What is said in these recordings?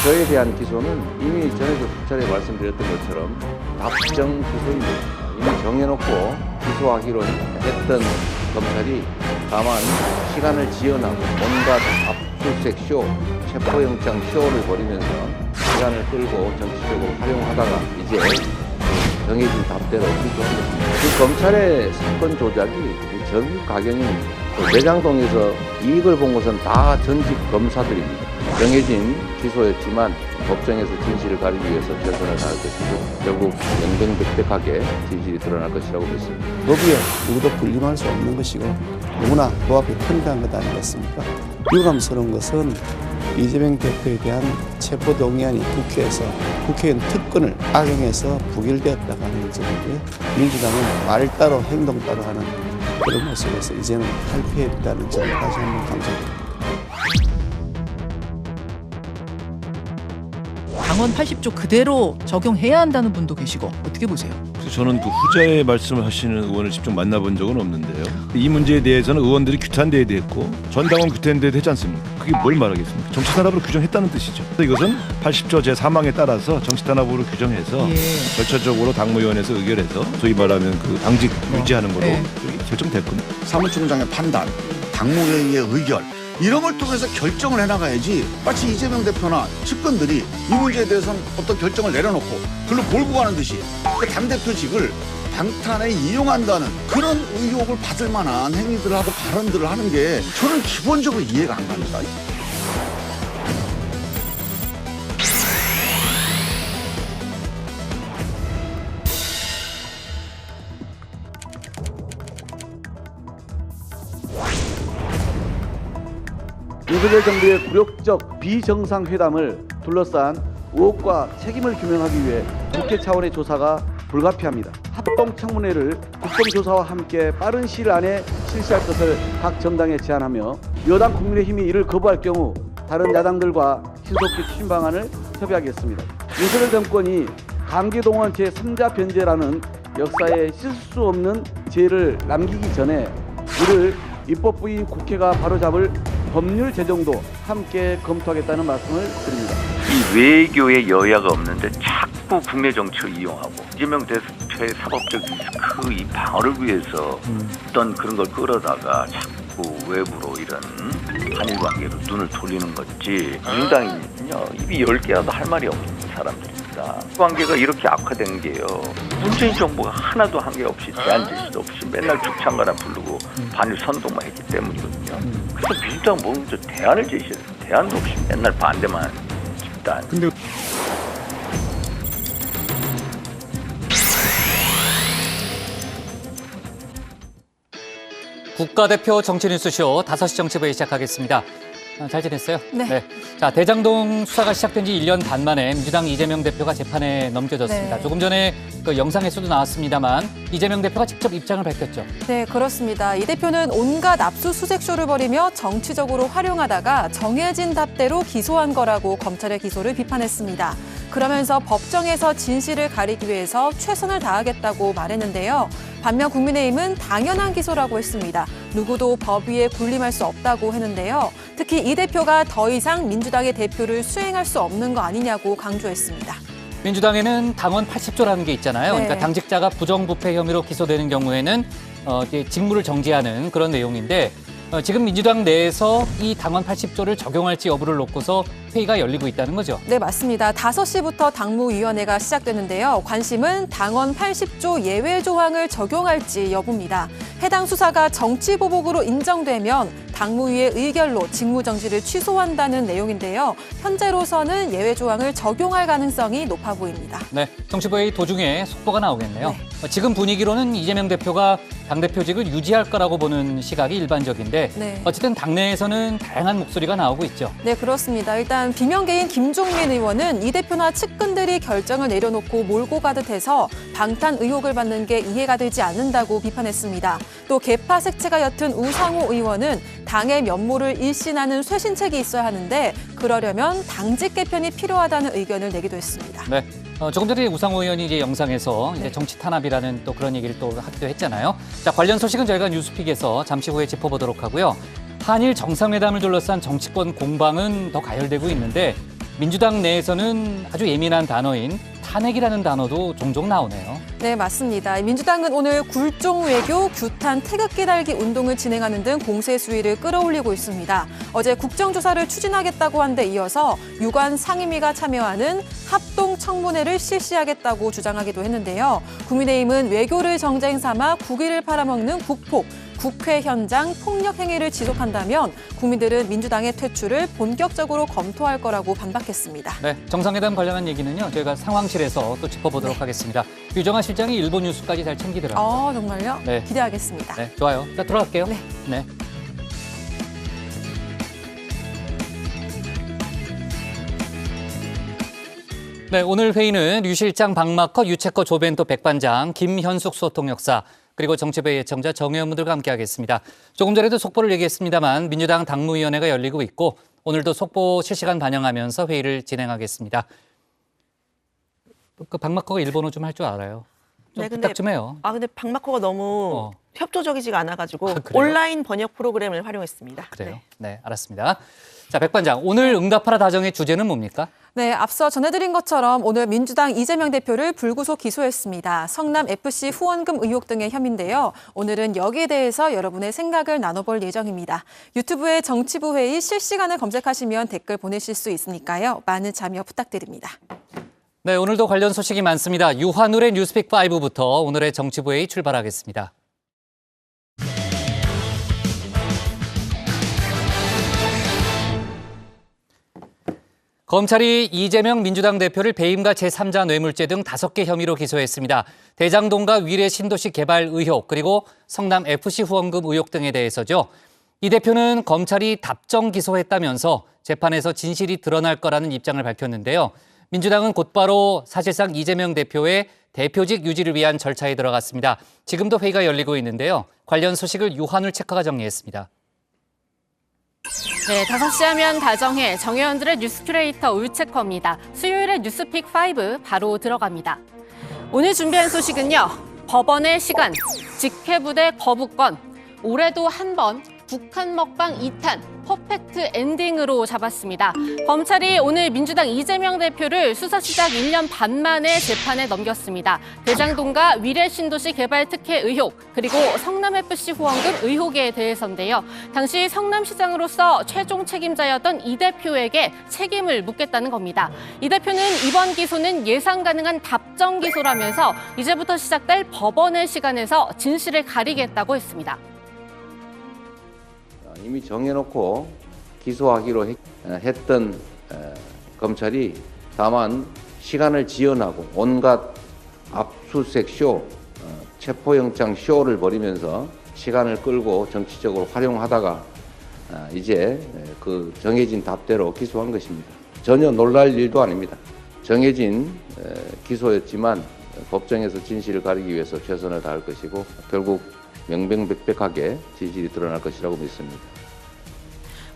저에 대한 기소는 이미 전에도 수차례 말씀드렸던 것처럼 답정 기소입니다. 이미 정해놓고 기소하기로 했던 검찰이 다만 시간을 지연하고 온갖 압수수색 쇼, 체포영장 쇼를 벌이면서 시간을 끌고 정치적으로 활용하다가 이제 정해진 답대로 기소한 것입니다. 그 검찰의 사건 조작이 정유 가경입니다. 내장동에서 이익을 본 것은 다 전직 검사들입니다. 정해진 기소였지만 법정에서 진실을 가리기 위해서 최선을 다할 것이고 결국 명명백백하게 진실이 드러날 것이라고 믿습니다. 법위에 누구도 군림할 수 없는 것이고 누구나 법 앞에 평등한 것 아니겠습니까? 유감스러운 것은 이재명 대표에 대한 체포동의안이 국회의원 특권을 악용해서 부결되었다고 하는 점이고요. 민주당은 말 따로 행동 따로 하는 그런 모습에서 이제는 탈피했다는 점을 다시 한번 강조합니다. 당원 80조 그대로 적용해야 한다는 분도 계시고 어떻게 보세요? 저는 그 후자의 말씀을 하시는 의원을 직접 만나본 적은 없는데요. 이 문제에 대해서는 의원들이 규탄대에 대했고 전 당원 규탄대에도 했지 않습니까? 그게 뭘 말하겠습니까? 정치탄압으로 규정했다는 뜻이죠. 이것은 80조 제3항에 따라서 정치탄압으로 규정해서 절차적으로 당무위원회에서 의결해서 소위 말하면 그 당직 유지하는 걸로 결정됐군요. 사무총장의 판단, 당무회의의 의결 이런 걸 통해서 결정을 해나가야지 마치 이재명 대표나 측근들이 이 문제에 대해서는 어떤 결정을 내려놓고 그걸로 몰고 가는 듯이 그 당대표직을 방탄에 이용한다는 그런 의혹을 받을 만한 행위들을 하고 발언들을 하는 게 저는 기본적으로 이해가 안 갑니다. 윤석열 정부의 굴욕적 비정상회담을 둘러싼 의혹과 책임을 규명하기 위해 국회 차원의 조사가 불가피합니다. 합동청문회를 국정조사와 함께 빠른 시일 안에 실시할 것을 각 정당에 제안하며 여당 국민의힘이 이를 거부할 경우 다른 야당들과 신속히 추진 방안을 협의하겠습니다. 윤석열 정권이 강제동원 제3자 변제라는 역사에 씻을 수 없는 죄를 남기기 전에 이를 입법부인 국회가 바로잡을 법률 제정도 함께 검토하겠다는 말씀을 드립니다. 이 외교에 여야가 없는데 자꾸 국내 정치를 이용하고 이재명 대표의 사법적 리스크 이 방어를 위해서 어떤 그런 걸 끌어다가 자꾸 외부로 이런 한일 관계로 눈을 돌리는 거지. 민주당이요 입이 10개라도 할 말이 없는 사람들입니다. 관계가 이렇게 악화된 게요. 문재인 정부가 하나도 한 게 없이 대안 제시도 없이 맨날 죽창가나 부르고 반일 선동만 했기 때문이거든요. 그래서 민주당 먼저 대안을 제시해요. 대안도 없이 맨날 반대만 하는 집단. 근데 국가대표 정치뉴스쇼 5시 정치부에 시작하겠습니다. 잘 지냈어요? 네. 자, 대장동 수사가 시작된 지 1년 반 만에 민주당 이재명 대표가 재판에 넘겨졌습니다. 네. 조금 전에 그 영상에서도 나왔습니다만 이재명 대표가 직접 입장을 밝혔죠. 네, 그렇습니다. 이 대표는 온갖 압수수색쇼를 벌이며 정치적으로 활용하다가 정해진 답대로 기소한 거라고 검찰의 기소를 비판했습니다. 그러면서 법정에서 진실을 가리기 위해서 최선을 다하겠다고 말했는데요. 반면 국민의힘은 당연한 기소라고 했습니다. 누구도 법 위에 군림할 수 없다고 했는데요. 특히 이 대표가 더 이상 민주당의 대표를 수행할 수 없는 거 아니냐고 강조했습니다. 민주당에는 당원 80조라는 게 있잖아요. 네. 그러니까 당직자가 부정부패 혐의로 기소되는 경우에는 이제 직무를 정지하는 그런 내용인데 지금 민주당 내에서 이 당원 80조를 적용할지 여부를 놓고서 회의가 열리고 있다는 거죠. 네, 맞습니다. 5시부터 당무위원회가 시작되는데요. 관심은 당원 80조 예외 조항을 적용할지 여부입니다. 해당 수사가 정치보복으로 인정되면 당무위의 의결로 직무정지를 취소한다는 내용인데요. 현재로서는 예외 조항을 적용할 가능성이 높아 보입니다. 네, 정치부회의 도중에 속보가 나오겠네요. 네. 지금 분위기로는 이재명 대표가 당대표직을 유지할 거라고 보는 시각이 일반적인데 네. 어쨌든 당내에서는 다양한 목소리가 나오고 있죠. 네, 그렇습니다. 일단 비명계인 김종민 의원은 이 대표나 측근들이 결정을 내려놓고 몰고 가듯 해서 방탄 의혹을 받는 게 이해가 되지 않는다고 비판했습니다. 또 계파 색채가 옅은 우상호 의원은 당의 면모를 일신하는 쇄신책이 있어야 하는데 그러려면 당직 개편이 필요하다는 의견을 내기도 했습니다. 네. 조금 전에 우상호 의원이 이제 영상에서 이제 정치 탄압이라는 또 그런 얘기를 또 하기도 했잖아요. 자, 관련 소식은 저희가 뉴스픽에서 잠시 후에 짚어보도록 하고요. 한일 정상회담을 둘러싼 정치권 공방은 더 가열되고 있는데 민주당 내에서는 아주 예민한 단어인 탄핵이라는 단어도 종종 나오네요. 네, 맞습니다. 민주당은 오늘 굴종 외교, 규탄, 태극기 달기 운동을 진행하는 등 공세 수위를 끌어올리고 있습니다. 어제 국정조사를 추진하겠다고 한 데 이어서 유관 상임위가 참여하는 합동 청문회를 실시하겠다고 주장하기도 했는데요. 국민의힘은 외교를 정쟁 삼아 국위를 팔아먹는 국폭, 국회 현장 폭력 행위를 지속한다면 국민들은 민주당의 퇴출을 본격적으로 검토할 거라고 반박했습니다. 네, 정상회담 관련한 얘기는요. 저희가 상황실에서 또 짚어보도록 하겠습니다. 유정아 실장이 일본 뉴스까지 잘 챙기더라고요. 정말요? 네. 기대하겠습니다. 네, 좋아요. 자, 들어갈게요. 네. 네. 네, 오늘 회의는 유 실장 박마커, 유채커 조벤토 백반장, 김현숙 소통역사, 그리고 정치부의 예청자 정의원분들과 함께하겠습니다. 조금 전에도 속보를 얘기했습니다만 민주당 당무위원회가 열리고 있고 오늘도 속보 실시간 반영하면서 회의를 진행하겠습니다. 그 박마커가 일본어 좀 할 줄 알아요. 좀 네, 부탁 좀 해요. 근데 박마커가 너무 협조적이지가 않아가지고 그래요? 온라인 번역 프로그램을 활용했습니다. 그래요? 네, 알았습니다. 자, 백반장, 오늘 응답하라 다정의 주제는 뭡니까? 네, 앞서 전해드린 것처럼 오늘 민주당 이재명 대표를 불구속 기소했습니다. 성남FC 후원금 의혹 등의 혐의인데요. 오늘은 여기에 대해서 여러분의 생각을 나눠볼 예정입니다. 유튜브에 정치부 회의 실시간을 검색하시면 댓글 보내실 수 있으니까요. 많은 참여 부탁드립니다. 네, 오늘도 관련 소식이 많습니다. 유한울의 뉴스픽5부터 오늘의 정치부 회의 출발하겠습니다. 검찰이 이재명 민주당 대표를 배임과 제3자 뇌물죄 등 5개 혐의로 기소했습니다. 대장동과 위례 신도시 개발 의혹 그리고 성남 FC 후원금 의혹 등에 대해서죠. 이 대표는 검찰이 답정 기소했다면서 재판에서 진실이 드러날 거라는 입장을 밝혔는데요. 민주당은 곧바로 사실상 이재명 대표의 대표직 유지를 위한 절차에 들어갔습니다. 지금도 회의가 열리고 있는데요. 관련 소식을 유한울 체커가 정리했습니다. 네, 5시 하면 다정해 정의원들의 뉴스 큐레이터 울체커입니다. 수요일의 뉴스픽5 바로 들어갑니다. 오늘 준비한 소식은요. 법원의 시간, 직회부대 거부권, 올해도 한 번, 북한 먹방 2탄, 퍼펙트 엔딩으로 잡았습니다. 검찰이 오늘 민주당 이재명 대표를 수사 시작 1년 반 만에 재판에 넘겼습니다. 대장동과 위례 신도시 개발 특혜 의혹, 그리고 성남FC 후원금 의혹에 대해서인데요. 당시 성남시장으로서 최종 책임자였던 이 대표에게 책임을 묻겠다는 겁니다. 이 대표는 이번 기소는 예상 가능한 답정 기소라면서 이제부터 시작될 법원의 시간에서 진실을 가리겠다고 했습니다. 이미 정해놓고 기소하기로 했던 검찰이 다만 시간을 지연하고 온갖 압수수색 쇼, 체포영장 쇼를 벌이면서 시간을 끌고 정치적으로 활용하다가 이제 그 정해진 답대로 기소한 것입니다. 전혀 놀랄 일도 아닙니다. 정해진 기소였지만 법정에서 진실을 가리기 위해서 최선을 다할 것이고 결국 명명백백하게 진실이 드러날 것이라고 믿습니다.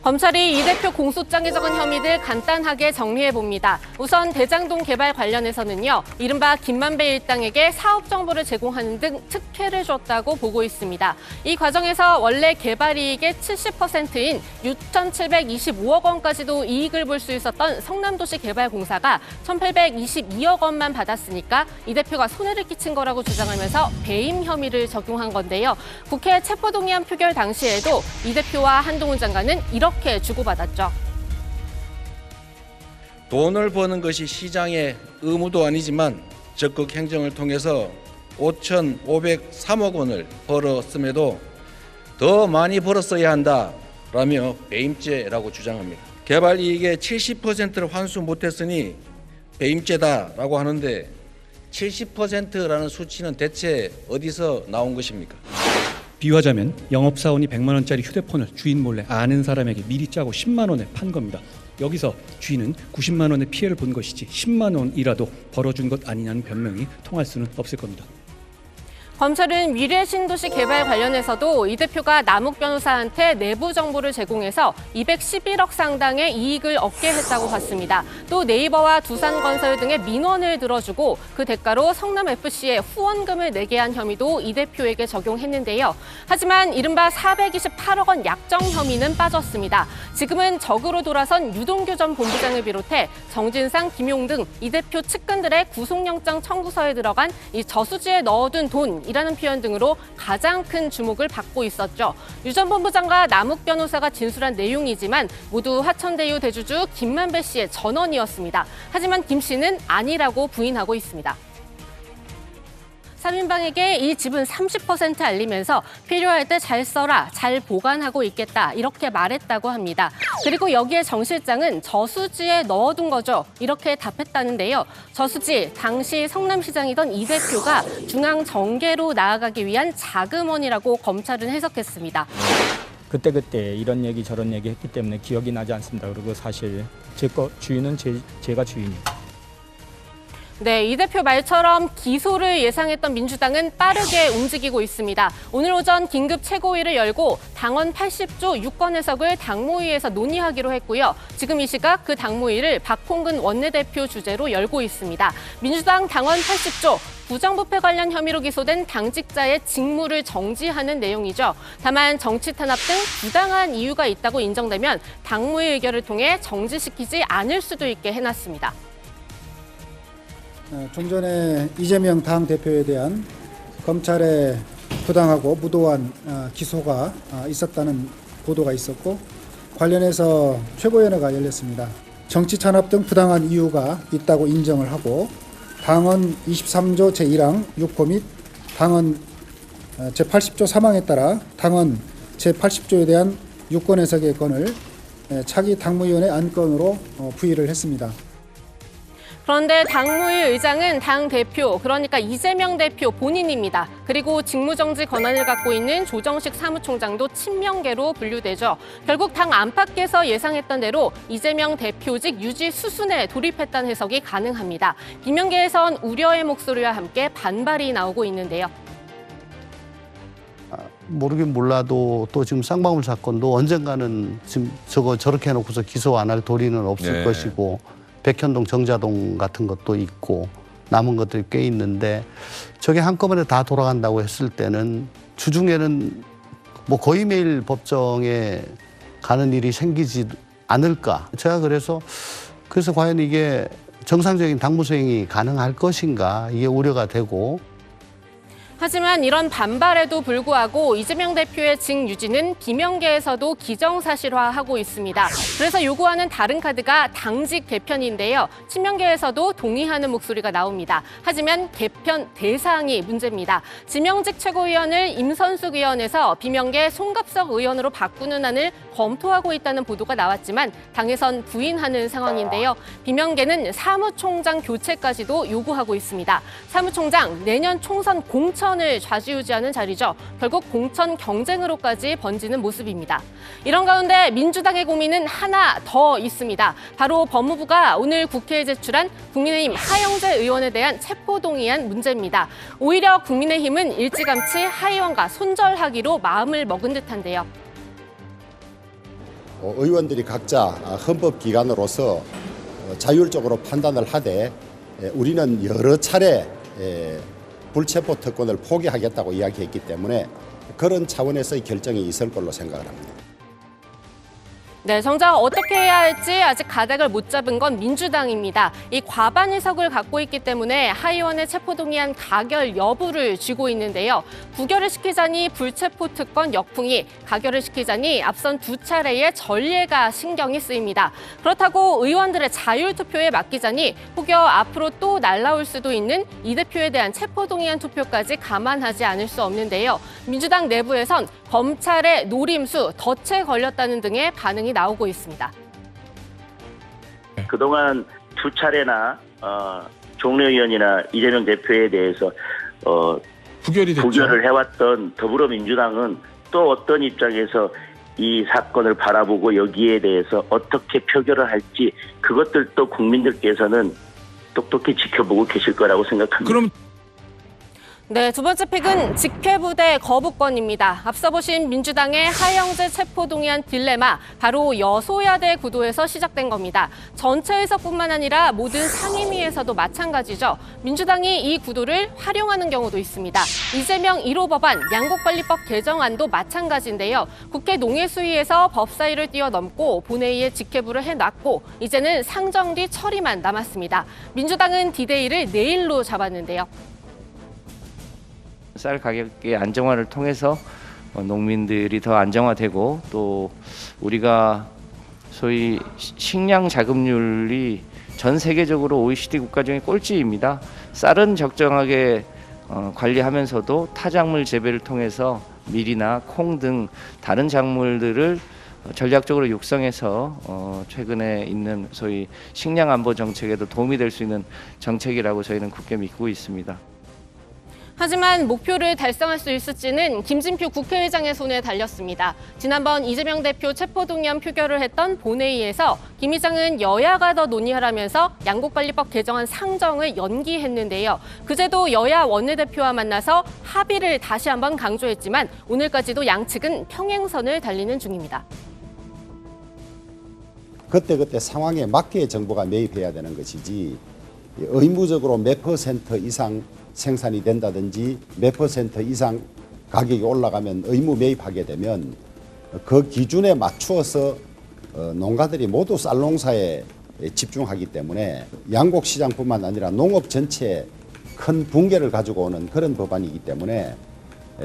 검찰이 이 대표 공소장에 적은 혐의들 간단하게 정리해봅니다. 우선 대장동 개발 관련해서는요. 이른바 김만배 일당에게 사업 정보를 제공하는 등 특혜를 줬다고 보고 있습니다. 이 과정에서 원래 개발 이익의 70%인 6,725억 원까지도 이익을 볼 수 있었던 성남도시개발공사가 1,822억 원만 받았으니까 이 대표가 손해를 끼친 거라고 주장하면서 배임 혐의를 적용한 건데요. 국회 체포동의안 표결 당시에도 이 대표와 한동훈 장관은 이렇게 주고받았죠. 돈을 버는 것이 시장의 의무도 아니지만 적극 행정을 통해서 5,503억 원을 벌었음에도 더 많이 벌었어야 한다라며 배임죄라고 주장합니다. 개발 이익의 70%를 환수 못했으니 배임죄다라고 하는데 70%라는 수치는 대체 어디서 나온 것입니까? 비유하자면 영업사원이 100만 원짜리 휴대폰을 주인 몰래 아는 사람에게 미리 짜고 10만 원에 판 겁니다. 여기서 주인은 90만 원의 피해를 본 것이지 10만 원이라도 벌어준 것 아니냐는 변명이 통할 수는 없을 겁니다. 검찰은 미래 신도시 개발 관련해서도 이 대표가 남욱 변호사한테 내부 정보를 제공해서 211억 상당의 이익을 얻게 했다고 봤습니다. 또 네이버와 두산건설 등의 민원을 들어주고 그 대가로 성남FC에 후원금을 내게 한 혐의도 이 대표에게 적용했는데요. 하지만 이른바 428억 원 약정 혐의는 빠졌습니다. 지금은 적으로 돌아선 유동규 전 본부장을 비롯해 정진상, 김용 등 이 대표 측근들의 구속영장 청구서에 들어간 이 저수지에 넣어둔 돈이라는 표현 등으로 가장 큰 주목을 받고 있었죠. 유 전 본부장과 남욱 변호사가 진술한 내용이지만 모두 화천대유 대주주 김만배 씨의 전원이었습니다. 하지만 김 씨는 아니라고 부인하고 있습니다. 3인방에게 이 집은 30% 알리면서 필요할 때 잘 써라, 잘 보관하고 있겠다 이렇게 말했다고 합니다. 그리고 여기에 정 실장은 저수지에 넣어둔 거죠. 이렇게 답했다는데요. 저수지, 당시 성남시장이던 이 대표가 중앙정계로 나아가기 위한 자금원이라고 검찰은 해석했습니다. 그때 이런 얘기 저런 얘기 했기 때문에 기억이 나지 않습니다. 그리고 사실 제 거 주인은 제가 주인입니다. 네, 이 대표 말처럼 기소를 예상했던 민주당은 빠르게 움직이고 있습니다. 오늘 오전 긴급 최고위를 열고 당원 80조 유권 해석을 당무위에서 논의하기로 했고요. 지금 이 시각 그 당무위를 박홍근 원내대표 주재로 열고 있습니다. 민주당 당원 80조 부정부패 관련 혐의로 기소된 당직자의 직무를 정지하는 내용이죠. 다만 정치 탄압 등 부당한 이유가 있다고 인정되면 당무위 의결을 통해 정지시키지 않을 수도 있게 해놨습니다. 좀 전에 이재명 당대표에 대한 검찰의 부당하고 무도한 기소가 있었다는 보도가 있었고 관련해서 최고위원회가 열렸습니다. 정치 탄압 등 부당한 이유가 있다고 인정을 하고 당헌 23조 제1항 6호 및 당헌 제80조 3항에 따라 당헌 제80조에 대한 유권 해석의 건을 차기 당무위원회 안건으로 부의를 했습니다. 그런데 당무위 의장은 당대표, 그러니까 이재명 대표 본인입니다. 그리고 직무정지 권한을 갖고 있는 조정식 사무총장도 친명계로 분류되죠. 결국 당 안팎에서 예상했던 대로 이재명 대표직 유지 수순에 돌입했다는 해석이 가능합니다. 비명계에선 우려의 목소리와 함께 반발이 나오고 있는데요. 모르긴 몰라도 또 지금 쌍방울 사건도 언젠가는 지금 저렇게 해놓고서 기소 안 할 도리는 없을 것이고 백현동, 정자동 같은 것도 있고 남은 것들이 꽤 있는데 저게 한꺼번에 다 돌아간다고 했을 때는 주중에는 뭐 거의 매일 법정에 가는 일이 생기지 않을까. 제가 그래서 과연 이게 정상적인 당무 수행이 가능할 것인가 이게 우려가 되고. 하지만 이런 반발에도 불구하고 이재명 대표의 직 유지는 비명계에서도 기정사실화하고 있습니다. 그래서 요구하는 다른 카드가 당직 개편인데요. 친명계에서도 동의하는 목소리가 나옵니다. 하지만 개편 대상이 문제입니다. 지명직 최고위원을 임선숙 의원에서 비명계 송갑석 의원으로 바꾸는 안을 검토하고 있다는 보도가 나왔지만 당에선 부인하는 상황인데요. 비명계는 사무총장 교체까지도 요구하고 있습니다. 사무총장 내년 총선 공천을 좌지우지하는 자리죠. 결국 공천 경쟁으로까지 번지는 모습입니다. 이런 가운데 민주당의 고민은 하나 더 있습니다. 바로 법무부가 오늘 국회에 제출한 국민의힘 하영재 의원에 대한 체포동의안 문제입니다. 오히려 국민의힘은 일찌감치 하 의원과 손절하기로 마음을 먹은 듯한데요. 의원들이 각자 헌법기관으로서 자율적으로 판단을 하되 우리는 여러 차례 불체포 특권을 포기하겠다고 이야기했기 때문에 그런 차원에서의 결정이 있을 걸로 생각을 합니다. 네, 정작 어떻게 해야 할지 아직 가닥을 못 잡은 건 민주당입니다. 이 과반 의석을 갖고 있기 때문에 하 의원의 체포동의안 가결 여부를 쥐고 있는데요. 부결을 시키자니 불체포 특권 역풍이, 가결을 시키자니 앞선 두 차례의 전례가 신경이 쓰입니다. 그렇다고 의원들의 자율투표에 맡기자니 혹여 앞으로 또 날라올 수도 있는 이 대표에 대한 체포동의안 투표까지 감안하지 않을 수 없는데요. 민주당 내부에선 검찰의 노림수, 덫에 걸렸다는 등의 반응이 나오고 있습니다. 그동안 두 차례나 종래 의원이나 이재명 대표에 대해서 부결을 해왔던 더불어민주당은 또 어떤 입장에서 이 사건을 바라보고 여기에 대해서 어떻게 표결을 할지 그것들도 국민들께서는 똑똑히 지켜보고 계실 거라고 생각합니다. 네, 두 번째 픽은 직회부대 거부권입니다. 앞서 보신 민주당의 하영재 체포동의안 딜레마, 바로 여소야대 구도에서 시작된 겁니다. 전체에서뿐만 아니라 모든 상임위에서도 마찬가지죠. 민주당이 이 구도를 활용하는 경우도 있습니다. 이재명 1호 법안 양곡관리법 개정안도 마찬가지인데요. 국회 농해수위에서 법사위를 뛰어넘고 본회의에 직회부를 해놨고 이제는 상정 뒤 처리만 남았습니다. 민주당은 디데이를 내일로 잡았는데요. 쌀 가격의 안정화를 통해서 농민들이 더 안정화되고 또 우리가 소위 식량 자급률이 전 세계적으로 OECD 국가 중에 꼴찌입니다. 쌀은 적정하게 관리하면서도 타작물 재배를 통해서 밀이나 콩 등 다른 작물들을 전략적으로 육성해서 최근에 있는 소위 식량 안보 정책에도 도움이 될 수 있는 정책이라고 저희는 굳게 믿고 있습니다. 하지만 목표를 달성할 수 있을지는 김진표 국회의장의 손에 달렸습니다. 지난번 이재명 대표 체포동의안 표결을 했던 본회의에서 김 의장은 여야가 더 논의하라면서 양곡관리법 개정안 상정을 연기했는데요. 그제도 여야 원내대표와 만나서 합의를 다시 한번 강조했지만 오늘까지도 양측은 평행선을 달리는 중입니다. 그때그때 상황에 맞게 정부가 매입해야 되는 것이지 의무적으로 몇 % 이상 생산이 된다든지 몇 % 이상 가격이 올라가면 의무 매입하게 되면 그 기준에 맞추어서 농가들이 모두 쌀농사에 집중하기 때문에 양곡 시장뿐만 아니라 농업 전체에 큰 붕괴를 가지고 오는 그런 법안이기 때문에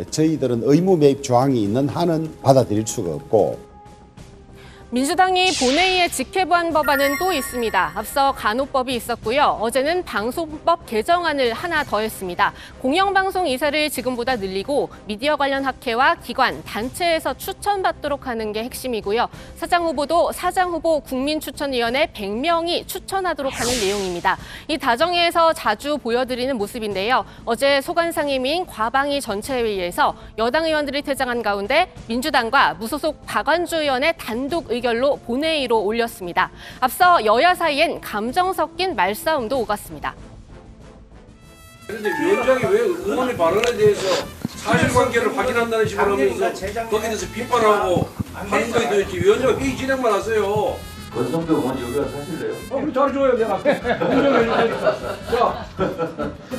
저희들은 의무 매입 조항이 있는 한은 받아들일 수가 없고 민주당이 본회의에 직회부한 법안은 또 있습니다. 앞서 간호법이 있었고요. 어제는 방송법 개정안을 하나 더했습니다. 공영방송 이사를 지금보다 늘리고 미디어 관련 학회와 기관, 단체에서 추천받도록 하는 게 핵심이고요. 사장 후보도 사장 후보 국민추천위원회 100명이 추천하도록 하는 내용입니다. 이 다정회에서 자주 보여드리는 모습인데요. 어제 소관상임위인 과방위 전체회의에서 여당 의원들이 퇴장한 가운데 민주당과 무소속 박완주 의원의 단독 의결로 본회의로 올렸습니다. 앞서 여야 사이엔 감정 섞인 말싸움도 오갔습니다. 그런데 위원장이 왜 의원의 발언에 대해서 사실관계를 확인한다는 식으로 하면서 거기에 대해서 비판하고 하는 거에 대해서 위원장 회의 진행만 하세요. 권성도 의원 여기가 사실래요? 우리 잘해줘요 내가. 공정해주니까. 자,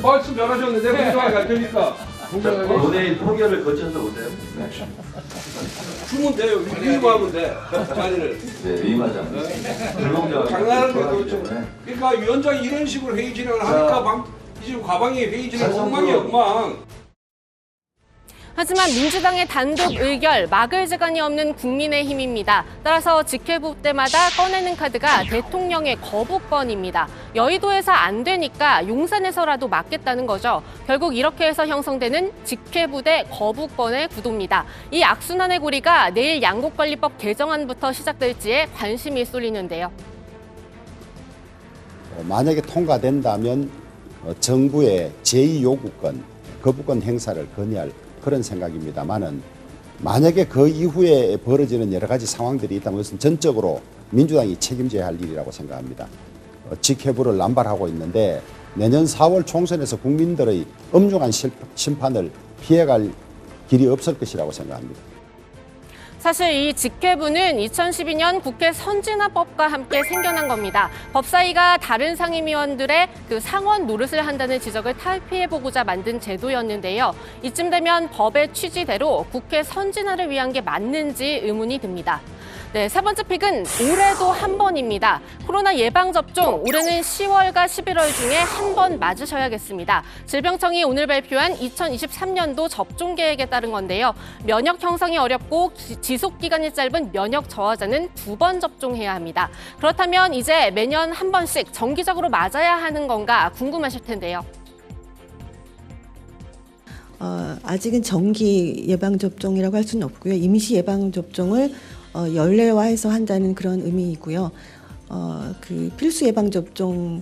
말씀 잘하셨는데 내가 공정하게 갈 테니까. 본회의 포결을 거쳐서 오세요. 주면 돼요. 위임하면 돼. 자리를. 네, 위임하자. 장난하는 게 그렇죠. 그러니까 위원장이 이런 식으로 회의 진행을 하니까 지금 과방위 회의 진행 엉망이 엉망. 하지만 민주당의 단독 의결, 막을 재간이 없는 국민의힘입니다. 따라서 직회부 때마다 꺼내는 카드가 대통령의 거부권입니다. 여의도에서 안 되니까 용산에서라도 막겠다는 거죠. 결국 이렇게 해서 형성되는 직회부 대 거부권의 구도입니다. 이 악순환의 고리가 내일 양곡관리법 개정안부터 시작될지에 관심이 쏠리는데요. 만약에 통과된다면 정부의 제2요구권, 거부권 행사를 건의할 그런 생각입니다만은 만약에 그 이후에 벌어지는 여러 가지 상황들이 있다면 그것은 전적으로 민주당이 책임져야 할 일이라고 생각합니다. 직회부를 남발하고 있는데 내년 4월 총선에서 국민들의 엄중한 심판을 피해갈 길이 없을 것이라고 생각합니다. 사실 이 직회부는 2012년 국회 선진화법과 함께 생겨난 겁니다. 법사위가 다른 상임위원들의 그 상원 노릇을 한다는 지적을 탈피해보고자 만든 제도였는데요. 이쯤 되면 법의 취지대로 국회 선진화를 위한 게 맞는지 의문이 듭니다. 네, 세 번째 픽은 올해도 한 번입니다. 코로나 예방접종, 올해는 10월과 11월 중에 한 번 맞으셔야겠습니다. 질병청이 오늘 발표한 2023년도 접종 계획에 따른 건데요. 면역 형성이 어렵고 지속 기간이 짧은 면역 저하자는 2번 접종해야 합니다. 그렇다면 이제 매년 한 번씩 정기적으로 맞아야 하는 건가 궁금하실 텐데요. 아직은 정기 예방접종이라고 할 수는 없고요. 임시 예방접종을 연례화해서 한다는 그런 의미이고요. 그 필수 예방접종에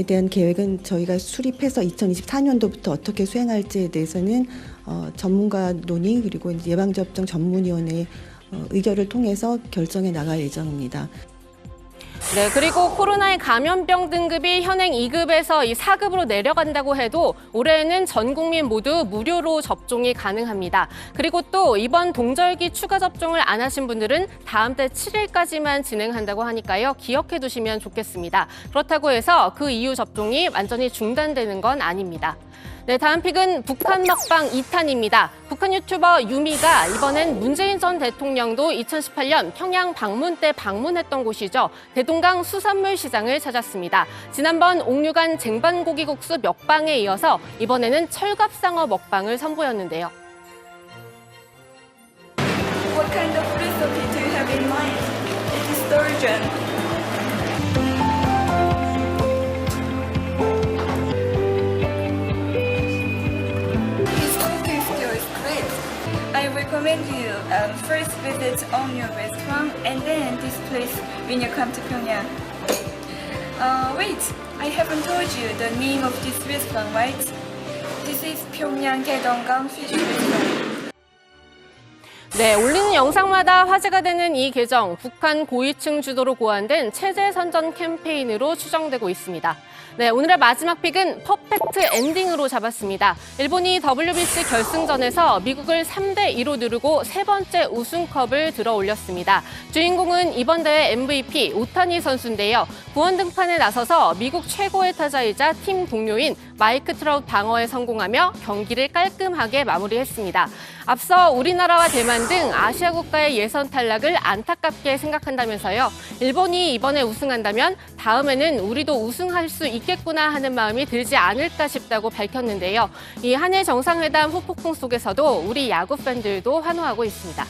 대한 계획은 저희가 수립해서 2024년도부터 어떻게 수행할지에 대해서는 전문가 논의 그리고 예방접종 전문위원회 의결을 통해서 결정해 나갈 예정입니다. 네, 그리고 코로나의 감염병 등급이 현행 2급에서 이 4급으로 내려간다고 해도 올해에는 전 국민 모두 무료로 접종이 가능합니다. 그리고 또 이번 동절기 추가 접종을 안 하신 분들은 다음 달 7일까지만 진행한다고 하니까요. 기억해 두시면 좋겠습니다. 그렇다고 해서 그 이후 접종이 완전히 중단되는 건 아닙니다. 네, 다음 픽은 북한 먹방 2탄입니다. 북한 유튜버 유미가 이번엔 문재인 전 대통령도 2018년 평양 방문 때 방문했던 곳이죠. 대동강 수산물 시장을 찾았습니다. 지난번 옥류관 쟁반고기국수 먹방에 이어서 이번에는 철갑상어 먹방을 선보였는데요. What kind of recipe do you have in mind? It is sturgeon. I recommend you first visit on your restaurant and then this place when you come to Pyongyang. Wait, I haven't told you the name of this restaurant, right? This is Pyongyang Gaedonggang Fish Restaurant. 네, 올리는 영상마다 화제가 되는 이 계정, 북한 고위층 주도로 고안된 체제 선전 캠페인으로 추정되고 있습니다. 네, 오늘의 마지막 픽은 퍼펙트 엔딩으로 잡았습니다. 일본이 WBC 결승전에서 미국을 3대2로 누르고 세 번째 우승컵을 들어 올렸습니다. 주인공은 이번 대회 MVP 오타니 선수인데요. 구원 등판에 나서서 미국 최고의 타자이자 팀 동료인 마이크 트라웃 방어에 성공하며 경기를 깔끔하게 마무리했습니다. 앞서 우리나라와 대만 등 아시아 국가의 예선 탈락을 안타깝게 생각한다면서요. 일본이 이번에 우승한다면 다음에는 우리도 우승할 수 있겠구나 하는 마음이 들지 않을까 싶다고 밝혔는데요. 이 한일 정상회담 후폭풍 속에서도 우리 야구 팬들도 환호하고 있습니다.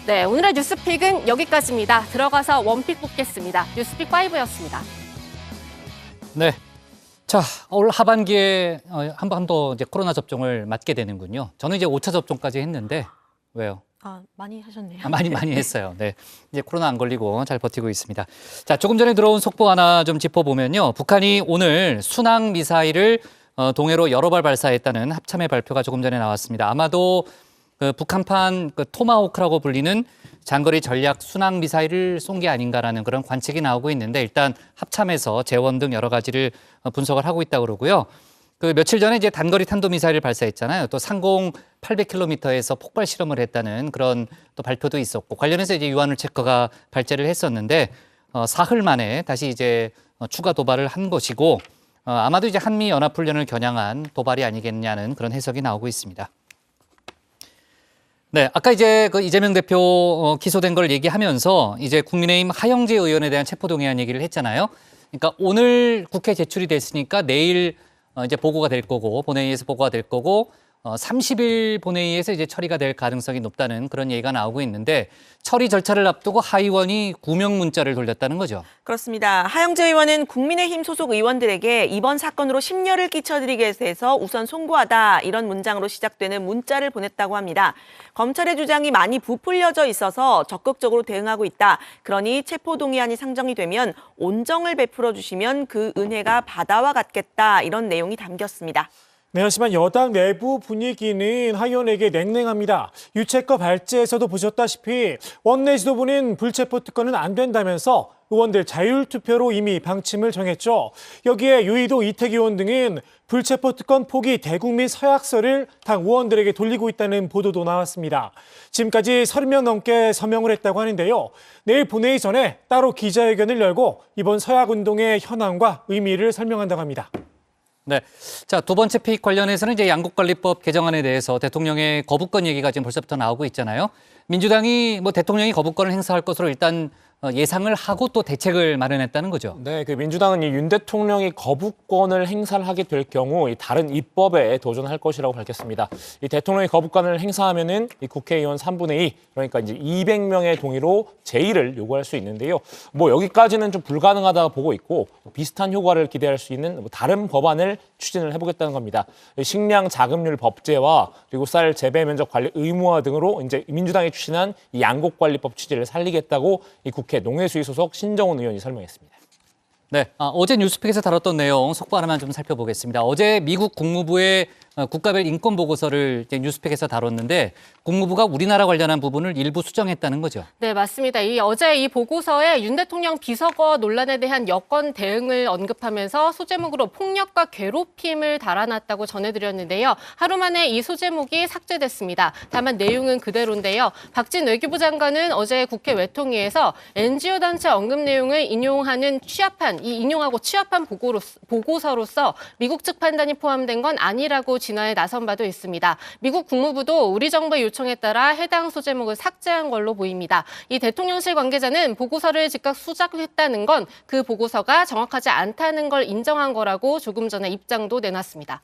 네, 오늘의 뉴스픽은 여기까지입니다. 들어가서 원픽 뽑겠습니다. 뉴스픽 5였습니다. 네. 자, 올 하반기에 한 번 더 이제 코로나 접종을 맞게 되는군요. 저는 이제 5차 접종까지 했는데 왜요? 많이 하셨네요. 많이 했어요. 네, 이제 코로나 안 걸리고 잘 버티고 있습니다. 자, 조금 전에 들어온 속보 하나 좀 짚어보면요. 북한이 오늘 순항 미사일을 동해로 여러 발 발사했다는 합참의 발표가 조금 전에 나왔습니다. 아마도 그 북한판 그 토마호크라고 불리는 장거리 전략 순항 미사일을 쏜 게 아닌가라는 그런 관측이 나오고 있는데 일단 합참에서 재원 등 여러 가지를 분석을 하고 있다고 그러고요. 그 며칠 전에 이제 단거리 탄도 미사일을 발사했잖아요. 또 상공 800km에서 폭발 실험을 했다는 그런 또 발표도 있었고 관련해서 이제 유한울 체커가 발제를 했었는데 사흘 만에 다시 이제 추가 도발을 한 것이고 아마도 이제 한미 연합 훈련을 겨냥한 도발이 아니겠냐는 그런 해석이 나오고 있습니다. 네, 아까 이제 그 이재명 대표 기소된 걸 얘기하면서 이제 국민의힘 하영재 의원에 대한 체포동의안 얘기를 했잖아요. 그러니까 오늘 국회 제출이 됐으니까 내일 이제 보고가 될 거고 본회의에서 보고가 될 거고 30일 본회의에서 이제 처리가 될 가능성이 높다는 그런 얘기가 나오고 있는데 처리 절차를 앞두고 하의원이 구명 문자를 돌렸다는 거죠. 그렇습니다. 하영재 의원은 국민의힘 소속 의원들에게 이번 사건으로 심려를 끼쳐드리기 위해서 우선 송구하다 이런 문장으로 시작되는 문자를 보냈다고 합니다. 검찰의 주장이 많이 부풀려져 있어서 적극적으로 대응하고 있다. 그러니 체포동의안이 상정이 되면 온정을 베풀어 주시면 그 은혜가 바다와 같겠다. 이런 내용이 담겼습니다. 네, 하지만 여당 내부 분위기는 하의원에게 냉랭합니다. 유체커 발제에서도 보셨다시피 원내 지도부는 불체포 특권은 안 된다면서 의원들 자율투표로 이미 방침을 정했죠. 여기에 유이도 이태기 의원 등은 불체포 특권 포기 대국민 서약서를 당 의원들에게 돌리고 있다는 보도도 나왔습니다. 지금까지 30명 넘게 서명을 했다고 하는데요. 내일 본회의 전에 따로 기자회견을 열고 이번 서약운동의 현황과 의미를 설명한다고 합니다. 네. 자, 두 번째 픽 관련해서는 이제 양국관리법 개정안에 대해서 대통령의 거부권 얘기가 지금 벌써부터 나오고 있잖아요. 민주당이 뭐 대통령이 거부권을 행사할 것으로 일단 예상을 하고 또 대책을 마련했다는 거죠. 네, 그 민주당은 이 윤 대통령이 거부권을 행사를 하게 될 경우 이 다른 입법에 도전할 것이라고 밝혔습니다. 이 대통령이 거부권을 행사하면은 이 국회의원 3분의 2, 그러니까 이제 200명의 동의로 제의를 요구할 수 있는데요. 뭐 여기까지는 좀 불가능하다고 보고 있고 비슷한 효과를 기대할 수 있는 다른 법안을 추진을 해보겠다는 겁니다. 식량 자급률 법제와 그리고 쌀 재배 면적 관리 의무화 등으로 이제 민주당이 추진한 이 양곡관리법 취지를 살리겠다고 이 국회 농해수위 소속 신정훈 의원이 설명했습니다. 네, 어제 뉴스픽에서 다뤘던 내용 속보 하나만 좀 살펴보겠습니다. 어제 미국 국무부의 국가별 인권 보고서를 이제 뉴스픽에서 다뤘는데 국무부가 우리나라 관련한 부분을 일부 수정했다는 거죠. 네, 맞습니다. 어제 이 보고서에 윤 대통령 비서거 논란에 대한 여권 대응을 언급하면서 소제목으로 폭력과 괴롭힘을 달아놨다고 전해드렸는데요. 하루 만에 이 소제목이 삭제됐습니다. 다만 내용은 그대로인데요. 박진 외교부 장관은 어제 국회 외통위에서 NGO 단체 언급 내용을 인용하고 취합한 보고서로서 미국 측 판단이 포함된 건 아니라고 진화에 나선 바도 있습니다. 미국 국무부도 우리 정부의 요청에 따라 해당 소제목을 삭제한 걸로 보입니다. 이 대통령실 관계자는 보고서를 즉각 수락했다는 건 그 보고서가 정확하지 않다는 걸 인정한 거라고 조금 전에 입장도 내놨습니다.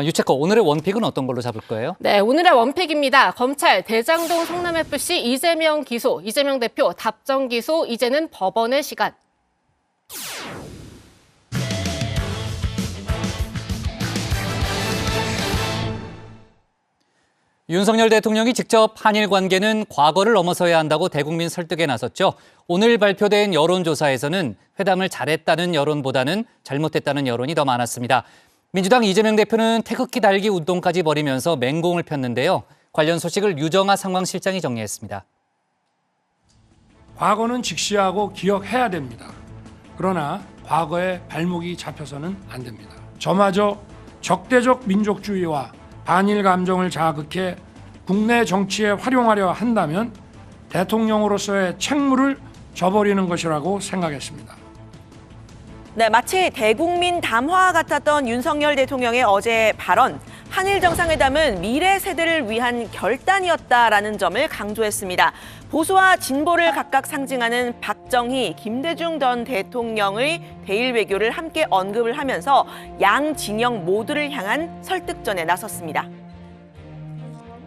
유채커, 오늘의 원픽은 어떤 걸로 잡을 거예요? 네, 오늘의 원픽입니다. 검찰 대장동 성남FC 이재명 기소, 이재명 대표 답정 기소, 이제는 법원의 시간. 윤석열 대통령이 직접 한일 관계는 과거를 넘어서야 한다고 대국민 설득에 나섰죠. 오늘 발표된 여론조사에서는 회담을 잘했다는 여론보다는 잘못했다는 여론이 더 많았습니다. 민주당 이재명 대표는 태극기 달기 운동까지 벌이면서 맹공을 폈는데요. 관련 소식을 유정아 상황실장이 정리했습니다. 과거는 직시하고 기억해야 됩니다. 그러나 과거에 발목이 잡혀서는 안 됩니다. 저마저 적대적 민족주의와 반일 감정을 자극해 국내 정치에 활용하려 한다면 대통령으로서의 책무를 저버리는 것이라고 생각했습니다. 네, 마치 대국민 담화 같았던 윤석열 대통령의 어제 발언. 한일 정상회담은 미래 세대를 위한 결단이었다라는 점을 강조했습니다. 보수와 진보를 각각 상징하는 박정희, 김대중 전 대통령의 대일 외교를 함께 언급을 하면서 양 진영 모두를 향한 설득전에 나섰습니다.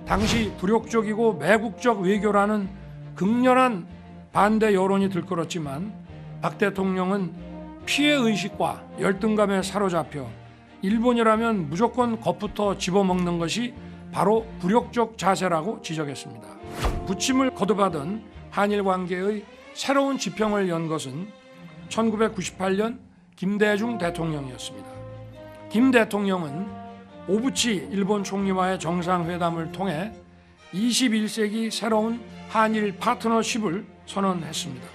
당시 불욕적이고 매국적 외교라는 극렬한 반대 여론이 들끓었지만 박 대통령은 피해의식과 열등감에 사로잡혀 일본이라면 무조건 겁부터 집어먹는 것이 바로 굴욕적 자세라고 지적했습니다. 부침을 거듭하던 한일 관계의 새로운 지평을 연 것은 1998년 김대중 대통령이었습니다. 김 대통령은 오부치 일본 총리와의 정상회담을 통해 21세기 새로운 한일 파트너십을 선언했습니다.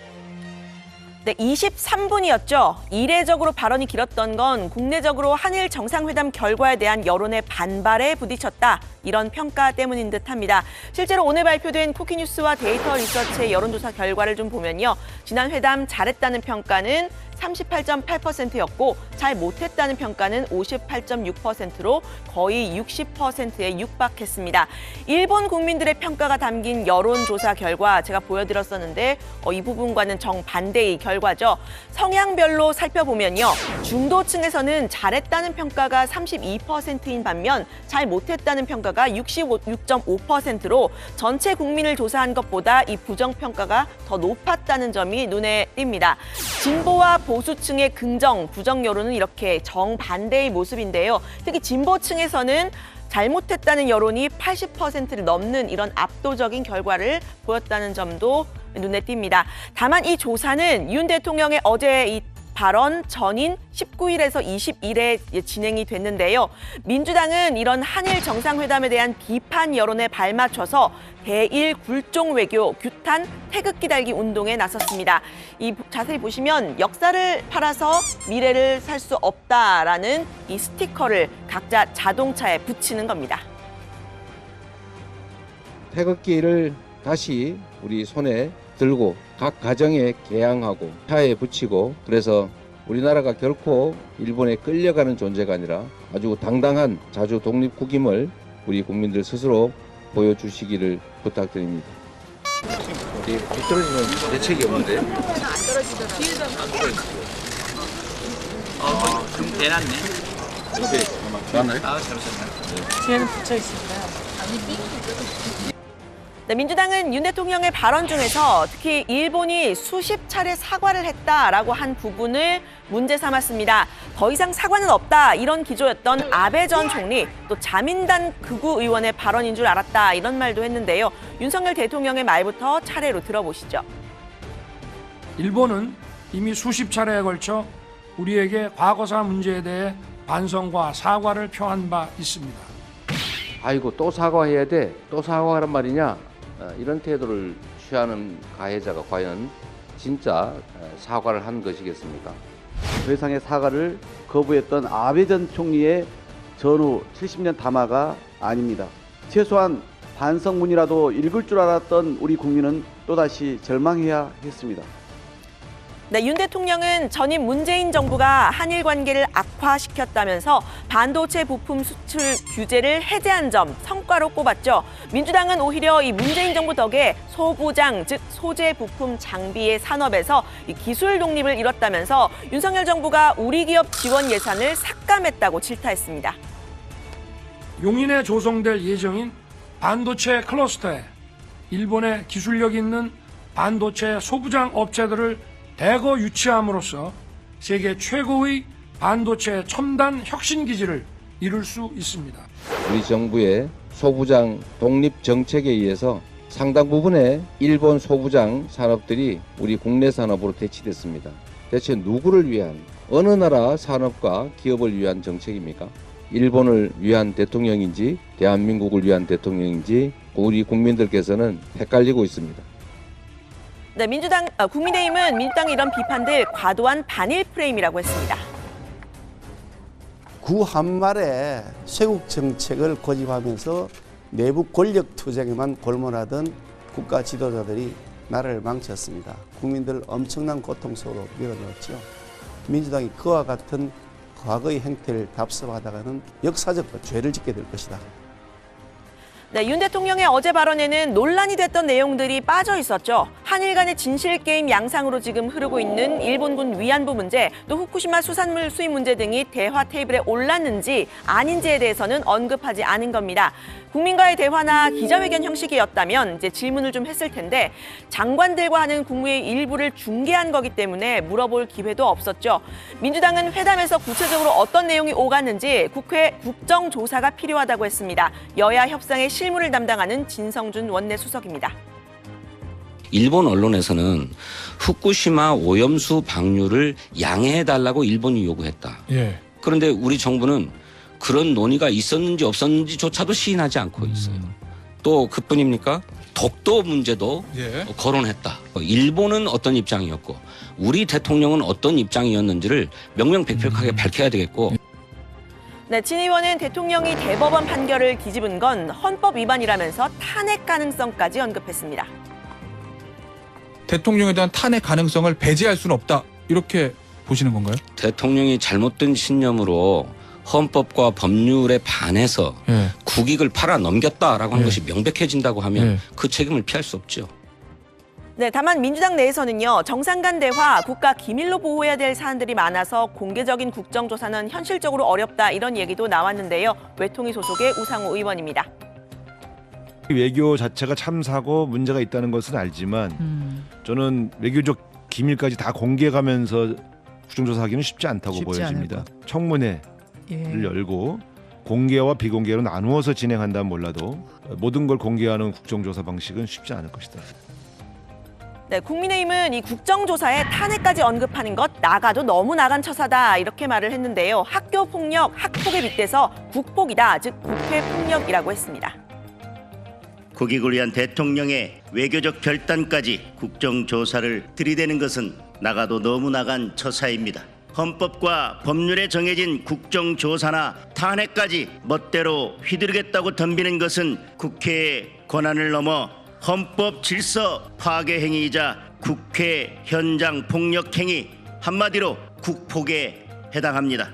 네, 23분이었죠. 이례적으로 발언이 길었던 건 국내적으로 한일 정상회담 결과에 대한 여론의 반발에 부딪혔다. 이런 평가 때문인 듯합니다. 실제로 오늘 발표된 쿠키뉴스와 데이터 리서치의 여론조사 결과를 좀 보면요. 지난 회담 잘했다는 평가는 38.8%였고 잘 못했다는 평가는 58.6%로 거의 60%에 육박했습니다. 일본 국민들의 평가가 담긴 여론조사 결과 제가 보여드렸었는데 이 부분과는 정반대의 결과죠. 성향별로 살펴보면요. 중도층에서는 잘했다는 평가가 32%인 반면 잘 못했다는 평가가 66.5%로 전체 국민을 조사한 것보다 이 부정평가가 더 높았다는 점이 눈에 띕니다. 진보와 보수층의 긍정, 부정 여론은 이렇게 정반대의 모습인데요. 특히 진보층에서는 잘못했다는 여론이 80%를 넘는 이런 압도적인 결과를 보였다는 점도 눈에 띕니다. 다만 이 조사는 윤 대통령의 어제 이 발언 전인 19일에서 20일에 진행이 됐는데요. 민주당은 이런 한일 정상회담에 대한 비판 여론에 발맞춰서 대일 굴종 외교, 규탄, 태극기 달기 운동에 나섰습니다. 이 자세히 보시면 역사를 팔아서 미래를 살 수 없다라는 이 스티커를 각자 자동차에 붙이는 겁니다. 태극기를 다시 우리 손에 들고 각 가정에 개양하고 차에 붙이고 그래서 우리나라가 결코 일본에 끌려가는 존재가 아니라 아주 당당한 자주 독립국임을 우리 국민들 스스로 보여주시기를 부탁드립니다. 뒤떨어지면 대책이 없는데? 안 떨어지더라고요. 뒤에도 안 떨어지고. 좀 대놨네. 맞나요? 잘하셨네. 뒤에는 붙여 있습니다. 아니, 네, 민주당은 윤 대통령의 발언 중에서 특히 일본이 수십 차례 사과를 했다라고 한 부분을 문제 삼았습니다. 더 이상 사과는 없다 이런 기조였던 아베 전 총리 또 자민당 극우 의원의 발언인 줄 알았다 이런 말도 했는데요. 윤석열 대통령의 말부터 차례로 들어보시죠. 일본은 이미 수십 차례에 걸쳐 우리에게 과거사 문제에 대해 반성과 사과를 표한 바 있습니다. 아이고 또 사과해야 돼, 또 사과하란 말이냐, 이런 태도를 취하는 가해자가 과연 진짜 사과를 한 것이겠습니까? 더 이상의 사과를 거부했던 아베 전 총리의 전후 70년 담화가 아닙니다. 최소한 반성문이라도 읽을 줄 알았던 우리 국민은 또다시 절망해야 했습니다. 네, 윤 대통령은 전임 문재인 정부가 한일 관계를 악화시켰다면서 반도체 부품 수출 규제를 해제한 점 성과로 꼽았죠. 민주당은 오히려 이 문재인 정부 덕에 소부장, 즉 소재 부품 장비의 산업에서 이 기술 독립을 이뤘다면서 윤석열 정부가 우리 기업 지원 예산을 삭감했다고 질타했습니다. 용인에 조성될 예정인 반도체 클러스터에 일본의 기술력 있는 반도체 소부장 업체들을 대거 유치함으로써 세계 최고의 반도체 첨단 혁신 기지를 이룰 수 있습니다. 우리 정부의 소부장 독립 정책에 의해서 상당 부분의 일본 소부장 산업들이 우리 국내 산업으로 대치됐습니다. 대체 누구를 위한, 어느 나라 산업과 기업을 위한 정책입니까? 일본을 위한 대통령인지 대한민국을 위한 대통령인지 우리 국민들께서는 헷갈리고 있습니다. 네, 국민의힘은 민주당의 이런 비판들 과도한 반일 프레임이라고 했습니다. 구한말에 쇄국 정책을 고집하면서 내부 권력 투쟁에만 골몰하던 국가 지도자들이 나라를 망쳤습니다. 국민들 엄청난 고통 속으로 밀어넣었죠. 민주당이 그와 같은 과거의 행태를 답습하다가는 역사적 죄를 짓게 될 것이다. 네, 윤 대통령의 어제 발언에는 논란이 됐던 내용들이 빠져 있었죠. 한일 간의 진실 게임 양상으로 지금 흐르고 있는 일본군 위안부 문제, 또 후쿠시마 수산물 수입 문제 등이 대화 테이블에 올랐는지 아닌지에 대해서는 언급하지 않은 겁니다. 국민과의 대화나 기자회견 형식이었다면 이제 질문을 좀 했을 텐데 장관들과 하는 국무회의 일부를 중계한 거기 때문에 물어볼 기회도 없었죠. 민주당은 회담에서 구체적으로 어떤 내용이 오갔는지 국회 국정조사가 필요하다고 했습니다. 여야 협상의 실무를 담당하는 진성준 원내수석입니다. 일본 언론에서는 후쿠시마 오염수 방류를 양해해달라고 일본이 요구했다. 예. 그런데 우리 정부는 그런 논의가 있었는지 없었는지조차도 시인하지 않고 있어요. 또 그뿐입니까? 독도 문제도 거론했다. 일본은 어떤 입장이었고 우리 대통령은 어떤 입장이었는지를 명명백백하게 밝혀야 되겠고. 네, 진 의원은 대통령이 대법원 판결을 뒤집은 건 헌법 위반이라면서 탄핵 가능성까지 언급했습니다. 대통령에 대한 탄핵 가능성을 배제할 수는 없다. 이렇게 보시는 건가요? 대통령이 잘못된 신념으로 헌법과 법률에 반해서 국익을 팔아 넘겼다라고 하는 것이 명백해진다고 하면 그 책임을 피할 수 없죠. 네, 다만 민주당 내에서는요, 정상 간 대화, 국가 기밀로 보호해야 될 사안들이 많아서 공개적인 국정조사는 현실적으로 어렵다 이런 얘기도 나왔는데요. 외통위 소속의 우상호 의원입니다. 외교 자체가 참사고 문제가 있다는 것은 알지만 저는 외교적 기밀까지 다 공개가면서 국정조사하기는 쉽지 않다고 보여집니다. 청문회를 열고 공개와 비공개로 나누어서 진행한다면 몰라도 모든 걸 공개하는 국정조사 방식은 쉽지 않을 것이다. 네, 국민의힘은 이 국정조사에 탄핵까지 언급하는 것 나가도 너무 나간 처사다 이렇게 말을 했는데요. 학교 폭력, 학폭에 빗대서 국폭이다, 즉 국회 폭력이라고 했습니다. 국익을 위한 대통령의 외교적 결단까지 국정조사를 들이대는 것은 나가도 너무 나간 처사입니다. 헌법과 법률에 정해진 국정조사나 탄핵까지 멋대로 휘두르겠다고 덤비는 것은 국회의 권한을 넘어 헌법 질서 파괴 행위이자 국회 현장 폭력 행위, 한마디로 국폭에 해당합니다.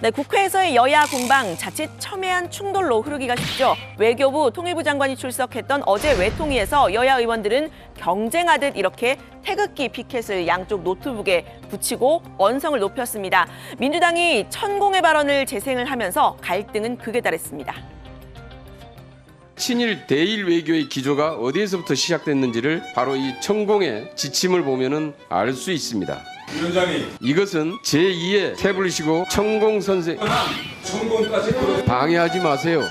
네, 국회에서의 여야 공방 자칫 첨예한 충돌로 흐르기가 쉽죠. 외교부 통일부 장관이 출석했던 어제 외통위에서 여야 의원들은 경쟁하듯 이렇게 태극기 피켓을 양쪽 노트북에 붙이고 언성을 높였습니다. 민주당이 천공의 발언을 재생을 하면서 갈등은 극에 달했습니다. 친일 대일 외교의 기조가 어디에서부터 시작됐는지를 바로 이 천공의 지침을 보면은 알 수 있습니다. 위원장님, 이것은 제2의 태블릿이고 천공 선생 방해하지 마세요.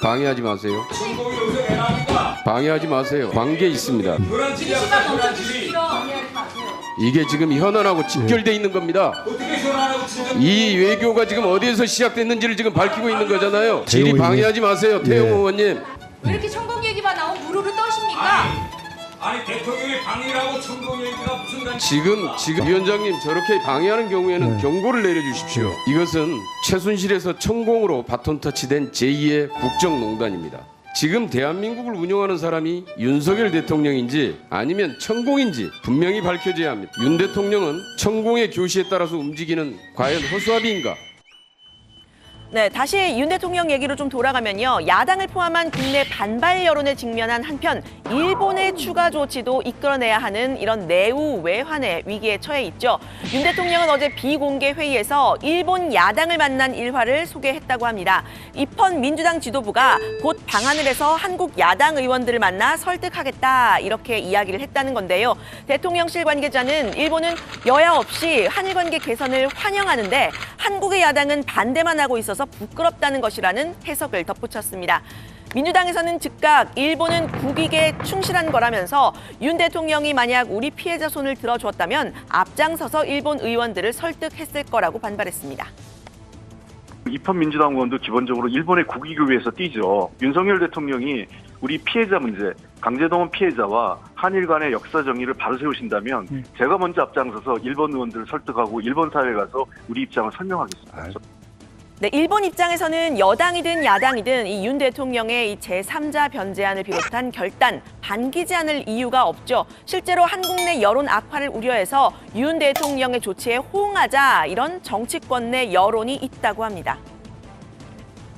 방해하지 마세요. 방해하지 마세요. 관계 있습니다. 이게 지금 현안하고 직결돼 있는 겁니다. 이 외교가 지금 어디에서 시작됐는지를 지금 밝히고 있는 거잖아요. 질의 방해하지 마세요, 태영 의원님. 왜 이렇게 천공 얘기만 나오면 무릎을 떠십니까? 아니 대통령이 방해라고 천공 얘기가 무슨 관 지금 위원장님 저렇게 방해하는 경우에는 경고를 내려주십시오. 이것은 최순실에서 천공으로 바톤 터치된 제2의 국정농단입니다. 지금 대한민국을 운영하는 사람이 윤석열 대통령인지 아니면 천공인지 분명히 밝혀져야 합니다. 윤 대통령은 천공의 교시에 따라서 움직이는 과연 허수아비인가? 네, 다시 윤 대통령 얘기로 좀 돌아가면요. 야당을 포함한 국내 반발 여론에 직면한 한편 일본의 추가 조치도 이끌어내야 하는 이런 내후 외환의 위기에 처해 있죠. 윤 대통령은 어제 비공개 회의에서 일본 야당을 만난 일화를 소개했다고 합니다. 입헌 민주당 지도부가 곧 방한을 해서 한국 야당 의원들을 만나 설득하겠다 이렇게 이야기를 했다는 건데요. 대통령실 관계자는 일본은 여야 없이 한일 관계 개선을 환영하는데 한국의 야당은 반대만 하고 있어서 부끄럽다는 것이라는 해석을 덧붙였습니다. 민주당에서는 즉각 일본은 국익에 충실한 거라면서 윤 대통령이 만약 우리 피해자 손을 들어주었다면 앞장서서 일본 의원들을 설득했을 거라고 반발했습니다. 입헌 민주당 의원도 기본적으로 일본의 국익을 위해서 뛰죠. 윤석열 대통령이 우리 피해자 문제, 강제동원 피해자와 한일 간의 역사 정의를 바로 세우신다면 제가 먼저 앞장서서 일본 의원들을 설득하고 일본 사회에 가서 우리 입장을 설명하겠습니다. 네, 일본 입장에서는 여당이든 야당이든 이 윤 대통령의 이 제3자 변제안을 비롯한 결단, 반기지 않을 이유가 없죠. 실제로 한국 내 여론 악화를 우려해서 윤 대통령의 조치에 호응하자 이런 정치권 내 여론이 있다고 합니다.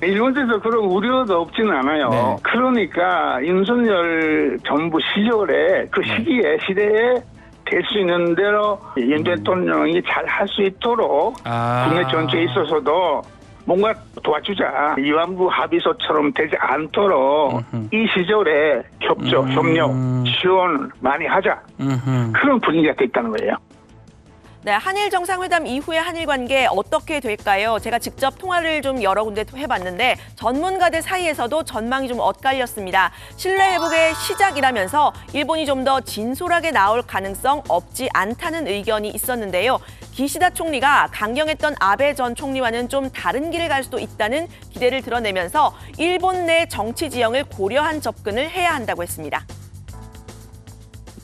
일본에서 그런 우려가 없지는 않아요. 네. 그러니까 윤석열 정부 시절에 그 시기에 시대에 될 수 있는 대로 윤 대통령이 잘 할 수 있도록 국내 정치에 있어서도 뭔가 도와주자. 위안부 합의서처럼 되지 않도록 이 시절에 협조, 협력, 지원 많이 하자. 그런 분위기가 돼 있다는 거예요. 네, 한일 정상회담 이후의 한일 관계 어떻게 될까요? 제가 직접 통화를 좀 여러 군데 해봤는데 전문가들 사이에서도 전망이 좀 엇갈렸습니다. 신뢰 회복의 시작이라면서 일본이 좀 더 진솔하게 나올 가능성 없지 않다는 의견이 있었는데요. 기시다 총리가 강경했던 아베 전 총리와는 좀 다른 길을 갈 수도 있다는 기대를 드러내면서 일본 내 정치 지형을 고려한 접근을 해야 한다고 했습니다.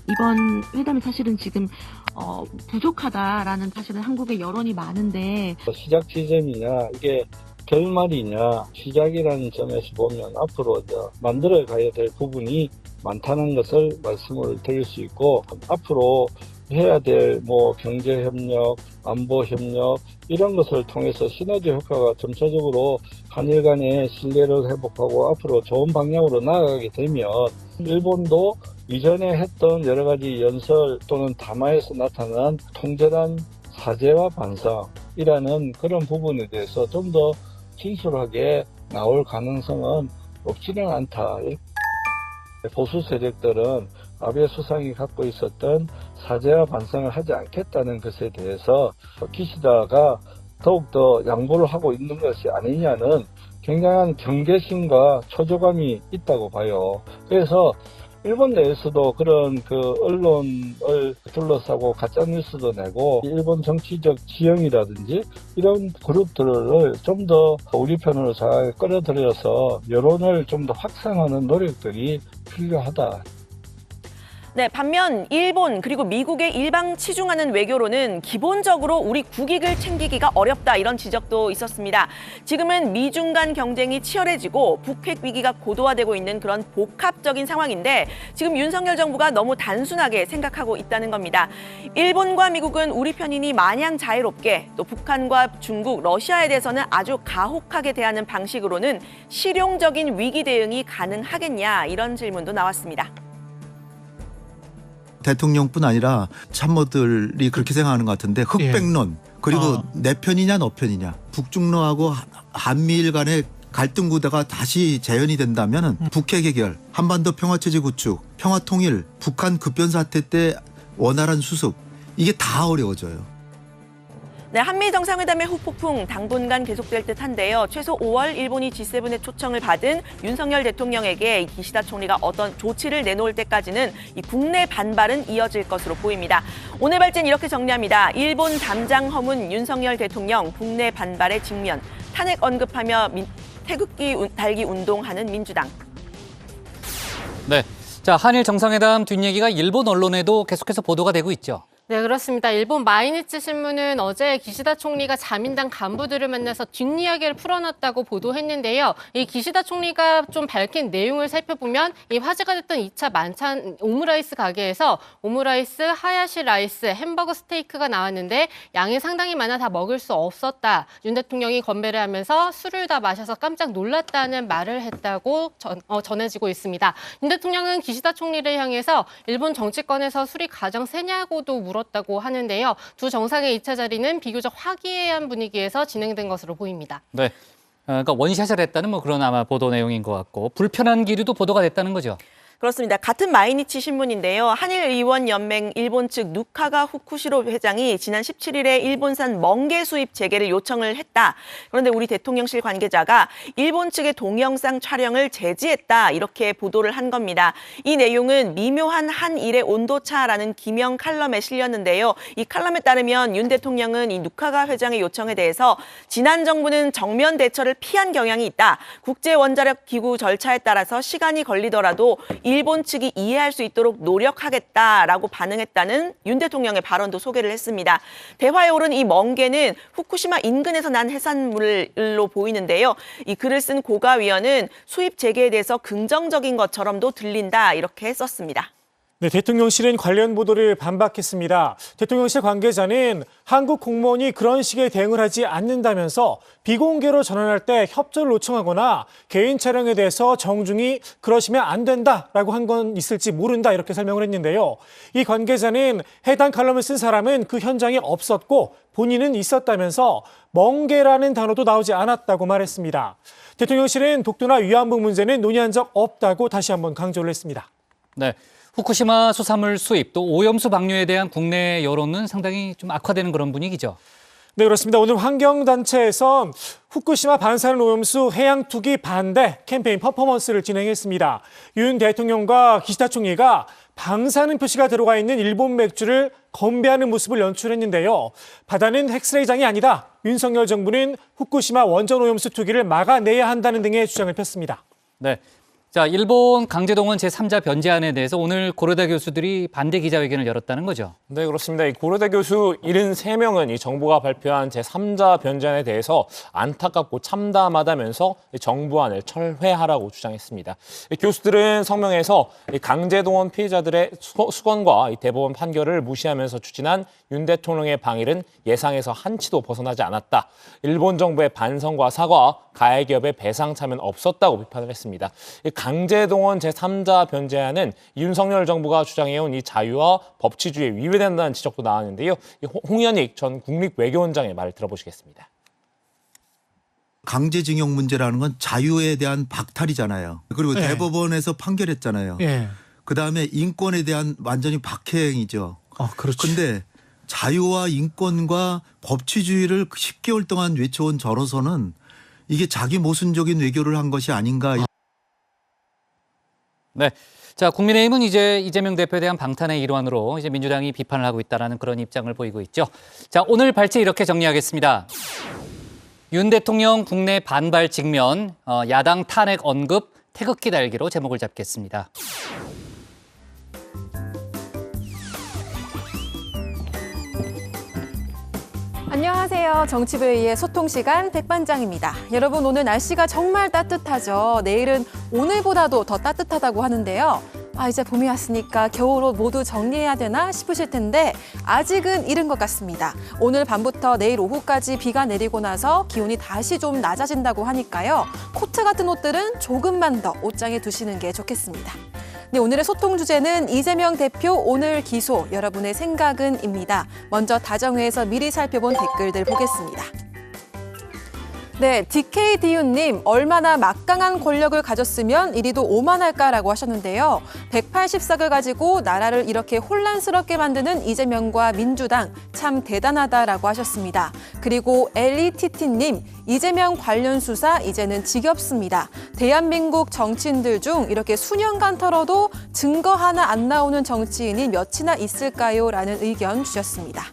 이번 회담이 사실은 지금 부족하다라는 사실은 한국의 여론이 많은데 시작 지점이냐 이게 결말이냐 시작이라는 점에서 보면 앞으로 만들어 가야 될 부분이 많다는 것을 말씀을 드릴 수 있고 앞으로 해야 될 경제 협력, 안보 협력 이런 것을 통해서 시너지 효과가 점차적으로 한일 간의 신뢰를 회복하고 앞으로 좋은 방향으로 나아가게 되면 일본도 이전에 했던 여러 가지 연설 또는 담화에서 나타난 통절한 사죄와 반성이라는 그런 부분에 대해서 좀 더 진솔하게 나올 가능성은 없지는 않다. 보수 세력들은 아베 수상이 갖고 있었던 사죄와 반성을 하지 않겠다는 것에 대해서 기시다가 더욱더 양보를 하고 있는 것이 아니냐는 굉장한 경계심과 초조감이 있다고 봐요. 그래서 일본 내에서도 그런 언론을 둘러싸고 가짜뉴스도 내고 일본 정치적 지형이라든지 이런 그룹들을 좀 더 우리 편으로 잘 끌어들여서 여론을 좀 더 확산하는 노력들이 필요하다. 네, 반면 일본 그리고 미국의 일방치중하는 외교로는 기본적으로 우리 국익을 챙기기가 어렵다 이런 지적도 있었습니다. 지금은 미중 간 경쟁이 치열해지고 북핵 위기가 고도화되고 있는 그런 복합적인 상황인데 지금 윤석열 정부가 너무 단순하게 생각하고 있다는 겁니다. 일본과 미국은 우리 편이니 마냥 자유롭게 또 북한과 중국, 러시아에 대해서는 아주 가혹하게 대하는 방식으로는 실용적인 위기 대응이 가능하겠냐 이런 질문도 나왔습니다. 대통령뿐 아니라 참모들이 그렇게 생각하는 것 같은데 흑백론 그리고 내 편이냐 너 편이냐 북중러하고 한미일 간의 갈등 구도가 다시 재현이 된다면 북핵 해결, 한반도 평화체제 구축, 평화통일, 북한 급변 사태 때 원활한 수습 이게 다 어려워져요. 네, 한미 정상회담의 후폭풍 당분간 계속될 듯한데요. 최소 5월 일본이 G7의 초청을 받은 윤석열 대통령에게 기시다 총리가 어떤 조치를 내놓을 때까지는 이 국내 반발은 이어질 것으로 보입니다. 오늘 발제는 이렇게 정리합니다. 일본 담장 허문 윤석열 대통령 국내 반발에 직면, 탄핵 언급하며 태극기 달기 운동하는 민주당. 네, 자 한일 정상회담 뒷얘기가 일본 언론에도 계속해서 보도가 되고 있죠. 네, 그렇습니다. 일본 마이니치 신문은 어제 기시다 총리가 자민당 간부들을 만나서 뒷이야기를 풀어놨다고 보도했는데요. 이 기시다 총리가 좀 밝힌 내용을 살펴보면 이 화제가 됐던 2차 만찬 오므라이스 가게에서 오므라이스, 하야시 라이스, 햄버거 스테이크가 나왔는데 양이 상당히 많아 다 먹을 수 없었다. 윤 대통령이 건배를 하면서 술을 다 마셔서 깜짝 놀랐다는 말을 했다고 전해지고 있습니다. 윤 대통령은 기시다 총리를 향해서 일본 정치권에서 술이 가장 세냐고도 물었다고 하는데요. 두 정상의 2차 자리는 비교적 화기애애한 분위기에서 진행된 것으로 보입니다. 네, 그러니까 원샷을 했다는 뭐 그런 아마 보도 내용인 것 같고 불편한 기류도 보도가 됐다는 거죠. 그렇습니다. 같은 마이니치 신문인데요. 한일의원연맹 일본 측 누카가 후쿠시로 회장이 지난 17일에 일본산 멍게 수입 재개를 요청을 했다. 그런데 우리 대통령실 관계자가 일본 측의 동영상 촬영을 제지했다. 이렇게 보도를 한 겁니다. 이 내용은 미묘한 한일의 온도차라는 기명 칼럼에 실렸는데요. 이 칼럼에 따르면 윤 대통령은 이 누카가 회장의 요청에 대해서 지난 정부는 정면 대처를 피한 경향이 있다. 국제원자력기구 절차에 따라서 시간이 걸리더라도 일본 측이 이해할 수 있도록 노력하겠다라고 반응했다는 윤 대통령의 발언도 소개를 했습니다. 대화에 오른 이 멍게는 후쿠시마 인근에서 난 해산물로 보이는데요. 이 글을 쓴 고가 위원은 수입 재개에 대해서 긍정적인 것처럼도 들린다 이렇게 썼습니다. 네, 대통령실은 관련 보도를 반박했습니다. 대통령실 관계자는 한국 공무원이 그런 식의 대응을 하지 않는다면서 비공개로 전환할 때 협조를 요청하거나 개인 촬영에 대해서 정중히 그러시면 안 된다라고 한 건 있을지 모른다 이렇게 설명을 했는데요. 이 관계자는 해당 칼럼을 쓴 사람은 그 현장에 없었고 본인은 있었다면서 멍게라는 단어도 나오지 않았다고 말했습니다. 대통령실은 독도나 위안부 문제는 논의한 적 없다고 다시 한번 강조를 했습니다. 네. 후쿠시마 수산물 수입 또 오염수 방류에 대한 국내 여론은 상당히 좀 악화되는 그런 분위기죠. 네, 그렇습니다. 오늘 환경단체에서 후쿠시마 반사능 오염수 해양 투기 반대 캠페인 퍼포먼스를 진행했습니다. 윤 대통령과 기시다 총리가 방사능 표시가 들어가 있는 일본 맥주를 건배하는 모습을 연출했는데요. 바다는 헥스레이장이 아니다. 윤석열 정부는 후쿠시마 원전 오염수 투기를 막아내야 한다는 등의 주장을 폈습니다. 네. 자, 일본 강제동원 제3자 변제안에 대해서 오늘 고려대 교수들이 반대 기자회견을 열었다는 거죠. 네, 그렇습니다. 이 고려대 교수 73명은 이 정부가 발표한 제3자 변제안에 대해서 안타깝고 참담하다면서 정부안을 철회하라고 주장했습니다. 이 교수들은 성명에서 이 강제동원 피해자들의 수건과 이 대법원 판결을 무시하면서 추진한 윤 대통령의 방일은 예상에서 한치도 벗어나지 않았다. 일본 정부의 반성과 사과, 가해 기업의 배상 참여는 없었다고 비판을 했습니다. 강제동원 제3자 변제안은 윤석열 정부가 주장해온 이 자유와 법치주의에 위배된다는 지적도 나왔는데요. 홍현익 전 국립외교원장의 말을 들어보시겠습니다. 강제징용 문제라는 건 자유에 대한 박탈이잖아요. 그리고 네. 대법원에서 판결했잖아요. 예. 그다음에 인권에 대한 완전히 박해행위죠. 그렇죠. 그런데 자유와 인권과 법치주의를 10개월 동안 외쳐온 저로서는 이게 자기 모순적인 외교를 한 것이 아닌가. 네. 자, 국민의힘은 이제 이재명 대표에 대한 방탄의 일환으로 이제 민주당이 비판을 하고 있다는 그런 입장을 보이고 있죠. 자, 오늘 발제 이렇게 정리하겠습니다. 윤 대통령 국내 반발 직면, 야당 탄핵 언급, 태극기 달기로 제목을 잡겠습니다. 안녕하세요. 정치부의의 소통시간 백반장입니다. 여러분, 오늘 날씨가 정말 따뜻하죠. 내일은 오늘보다도 더 따뜻하다고 하는데요. 이제 봄이 왔으니까 겨울옷 모두 정리해야 되나 싶으실 텐데 아직은 이른 것 같습니다. 오늘 밤부터 내일 오후까지 비가 내리고 나서 기온이 다시 좀 낮아진다고 하니까요. 코트 같은 옷들은 조금만 더 옷장에 두시는 게 좋겠습니다. 네, 오늘의 소통 주제는 이재명 대표 오늘 기소, 여러분의 생각은입니다. 먼저 다정회에서 미리 살펴본 댓글들 보겠습니다. 네, DKDU님 얼마나 막강한 권력을 가졌으면 이리도 오만할까라고 하셨는데요. 180석을 가지고 나라를 이렇게 혼란스럽게 만드는 이재명과 민주당 참 대단하다라고 하셨습니다. 그리고 LETT님 이재명 관련 수사 이제는 지겹습니다. 대한민국 정치인들 중 이렇게 수년간 털어도 증거 하나 안 나오는 정치인이 몇이나 있을까요? 라는 의견 주셨습니다.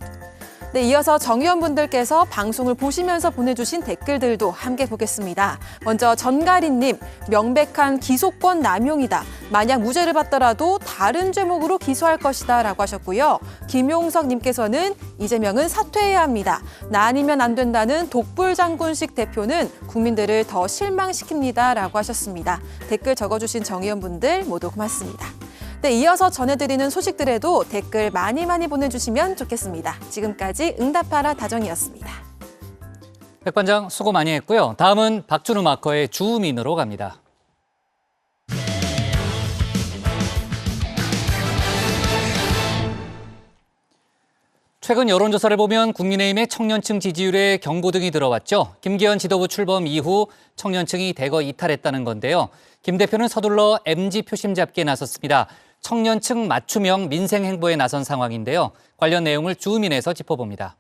네, 이어서 정의원분들께서 방송을 보시면서 보내주신 댓글들도 함께 보겠습니다. 먼저 전가리님, 명백한 기소권 남용이다. 만약 무죄를 받더라도 다른 죄목으로 기소할 것이다 라고 하셨고요. 김용석님께서는 이재명은 사퇴해야 합니다. 나 아니면 안 된다는 독불장군식 대표는 국민들을 더 실망시킵니다 라고 하셨습니다. 댓글 적어주신 정의원분들 모두 고맙습니다. 네, 이어서 전해드리는 소식들에도 댓글 많이 보내주시면 좋겠습니다. 지금까지 응답하라 다정이었습니다. 백반장 수고 많이 했고요. 다음은 박준우 마커의 주민으로 갑니다. 최근 여론조사를 보면 국민의힘의 청년층 지지율에 경고등이 들어왔죠. 김기현 지도부 출범 이후 청년층이 대거 이탈했다는 건데요. 김 대표는 서둘러 MG 표심 잡기에 나섰습니다. 청년층 맞춤형 민생 행보에 나선 상황인데요. 관련 내용을 주민에서 짚어봅니다.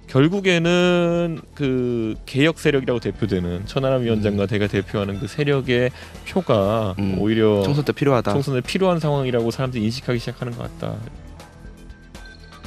결국에는 그 개혁 세력이라고 대표되는 천하람 위원장과 제가 대표하는 그 세력의 표가 오히려 총선 때 필요하다. 총선에 필요한 상황이라고 사람들이 인식하기 시작하는 것 같다.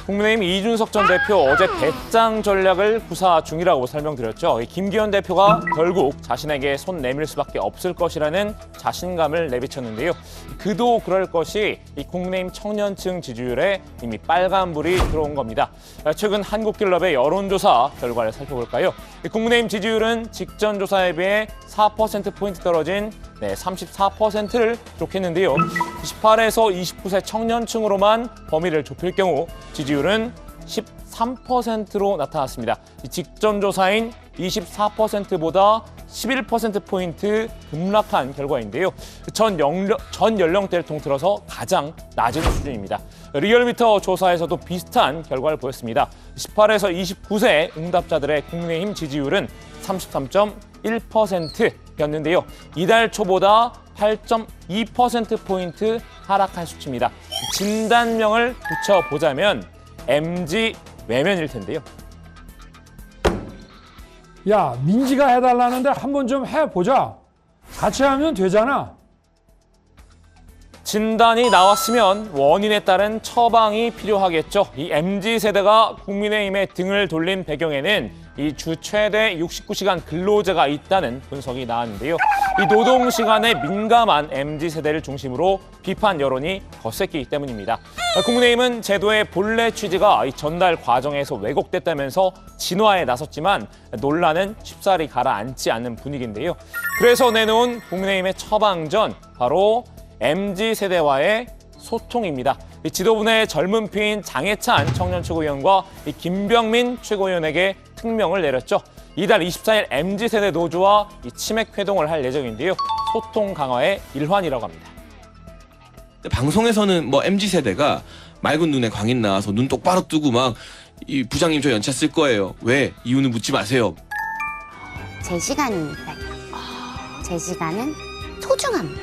국민의힘 이준석 전 대표 어제 배짱 전략을 구사 중이라고 설명드렸죠. 김기현 대표가 결국 자신에게 손 내밀 수밖에 없을 것이라는 자신감을 내비쳤는데요. 그도 그럴 것이 이 국민의힘 청년층 지지율에 이미 빨간불이 들어온 겁니다. 최근 한국갤럽의 여론조사 결과를 살펴볼까요? 국민의힘 지지율은 직전 조사에 비해 4%포인트 떨어진 34%를 기록했는데요. 18에서 29세 청년층으로만 범위를 좁힐 경우 지지율은 13%로 나타났습니다. 직전 조사인 24%보다 11%포인트 급락한 결과인데요. 전 연령대를 통틀어서 가장 낮은 수준입니다. 리얼미터 조사에서도 비슷한 결과를 보였습니다. 18에서 29세 응답자들의 국민의힘 지지율은 33.1%였는데요. 이달 초보다 8.2%포인트 하락한 수치입니다. 진단명을 붙여보자면 MG 외면일 텐데요. 야, 민지가 해달라는데 한번 좀 해보자. 같이 하면 되잖아. 진단이 나왔으면 원인에 따른 처방이 필요하겠죠. 이 MZ세대가 국민의힘에 등을 돌린 배경에는 이 주 최대 69시간 근로제가 있다는 분석이 나왔는데요. 이 노동시간에 민감한 MZ세대를 중심으로 비판 여론이 거셌기 때문입니다. 국민의힘은 제도의 본래 취지가 이 전달 과정에서 왜곡됐다면서 진화에 나섰지만 논란은 쉽사리 가라앉지 않는 분위기인데요. 그래서 내놓은 국민의힘의 처방전, 바로 MZ세대와의 소통입니다. 지도부 내 젊은 피인 장해찬 청년 최고위원과 김병민 최고위원에게 특명을 내렸죠. 이달 24일 MZ세대 노조와 치맥 회동을 할 예정인데요. 소통 강화의 일환이라고 합니다. 방송에서는 뭐 MZ세대가 맑은 눈에 광인 나와서 눈 똑바로 뜨고 막 이 부장님 저 연차 쓸 거예요. 왜? 이유는 묻지 마세요. 제 시간이니까요. 제 시간은 소중합니다.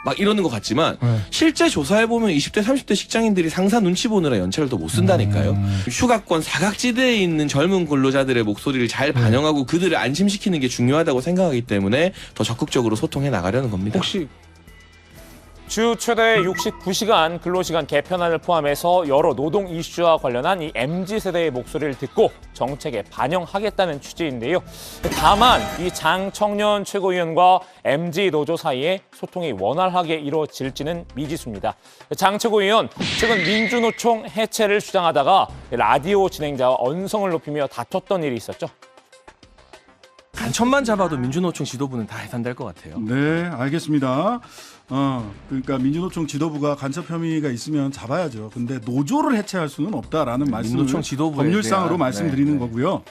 막 이러는 것 같지만 실제 조사해보면 20대 30대 직장인들이 상사 눈치 보느라 연차를 더 못 쓴다니까요. 휴가권 사각지대에 있는 젊은 근로자들의 목소리를 잘 반영하고 그들을 안심시키는 게 중요하다고 생각하기 때문에 더 적극적으로 소통해 나가려는 겁니다. 혹시 주 최대 69시간 근로시간 개편안을 포함해서 여러 노동 이슈와 관련한 이 MZ세대의 목소리를 듣고 정책에 반영하겠다는 취지인데요. 다만 이 장 청년 최고위원과 MZ 노조 사이에 소통이 원활하게 이루어질지는 미지수입니다. 장 최고위원, 최근 민주노총 해체를 주장하다가 라디오 진행자와 언성을 높이며 다퉜던 일이 있었죠. 간첩만 잡아도 민주노총 지도부는 다 해산될 것 같아요. 네, 알겠습니다. 그러니까 민주노총 지도부가 간첩 혐의가 있으면 잡아야죠. 근데 노조를 해체할 수는 없다라는 말씀을 민주노총 지도부에 법률상으로 대한, 말씀드리는 거고요.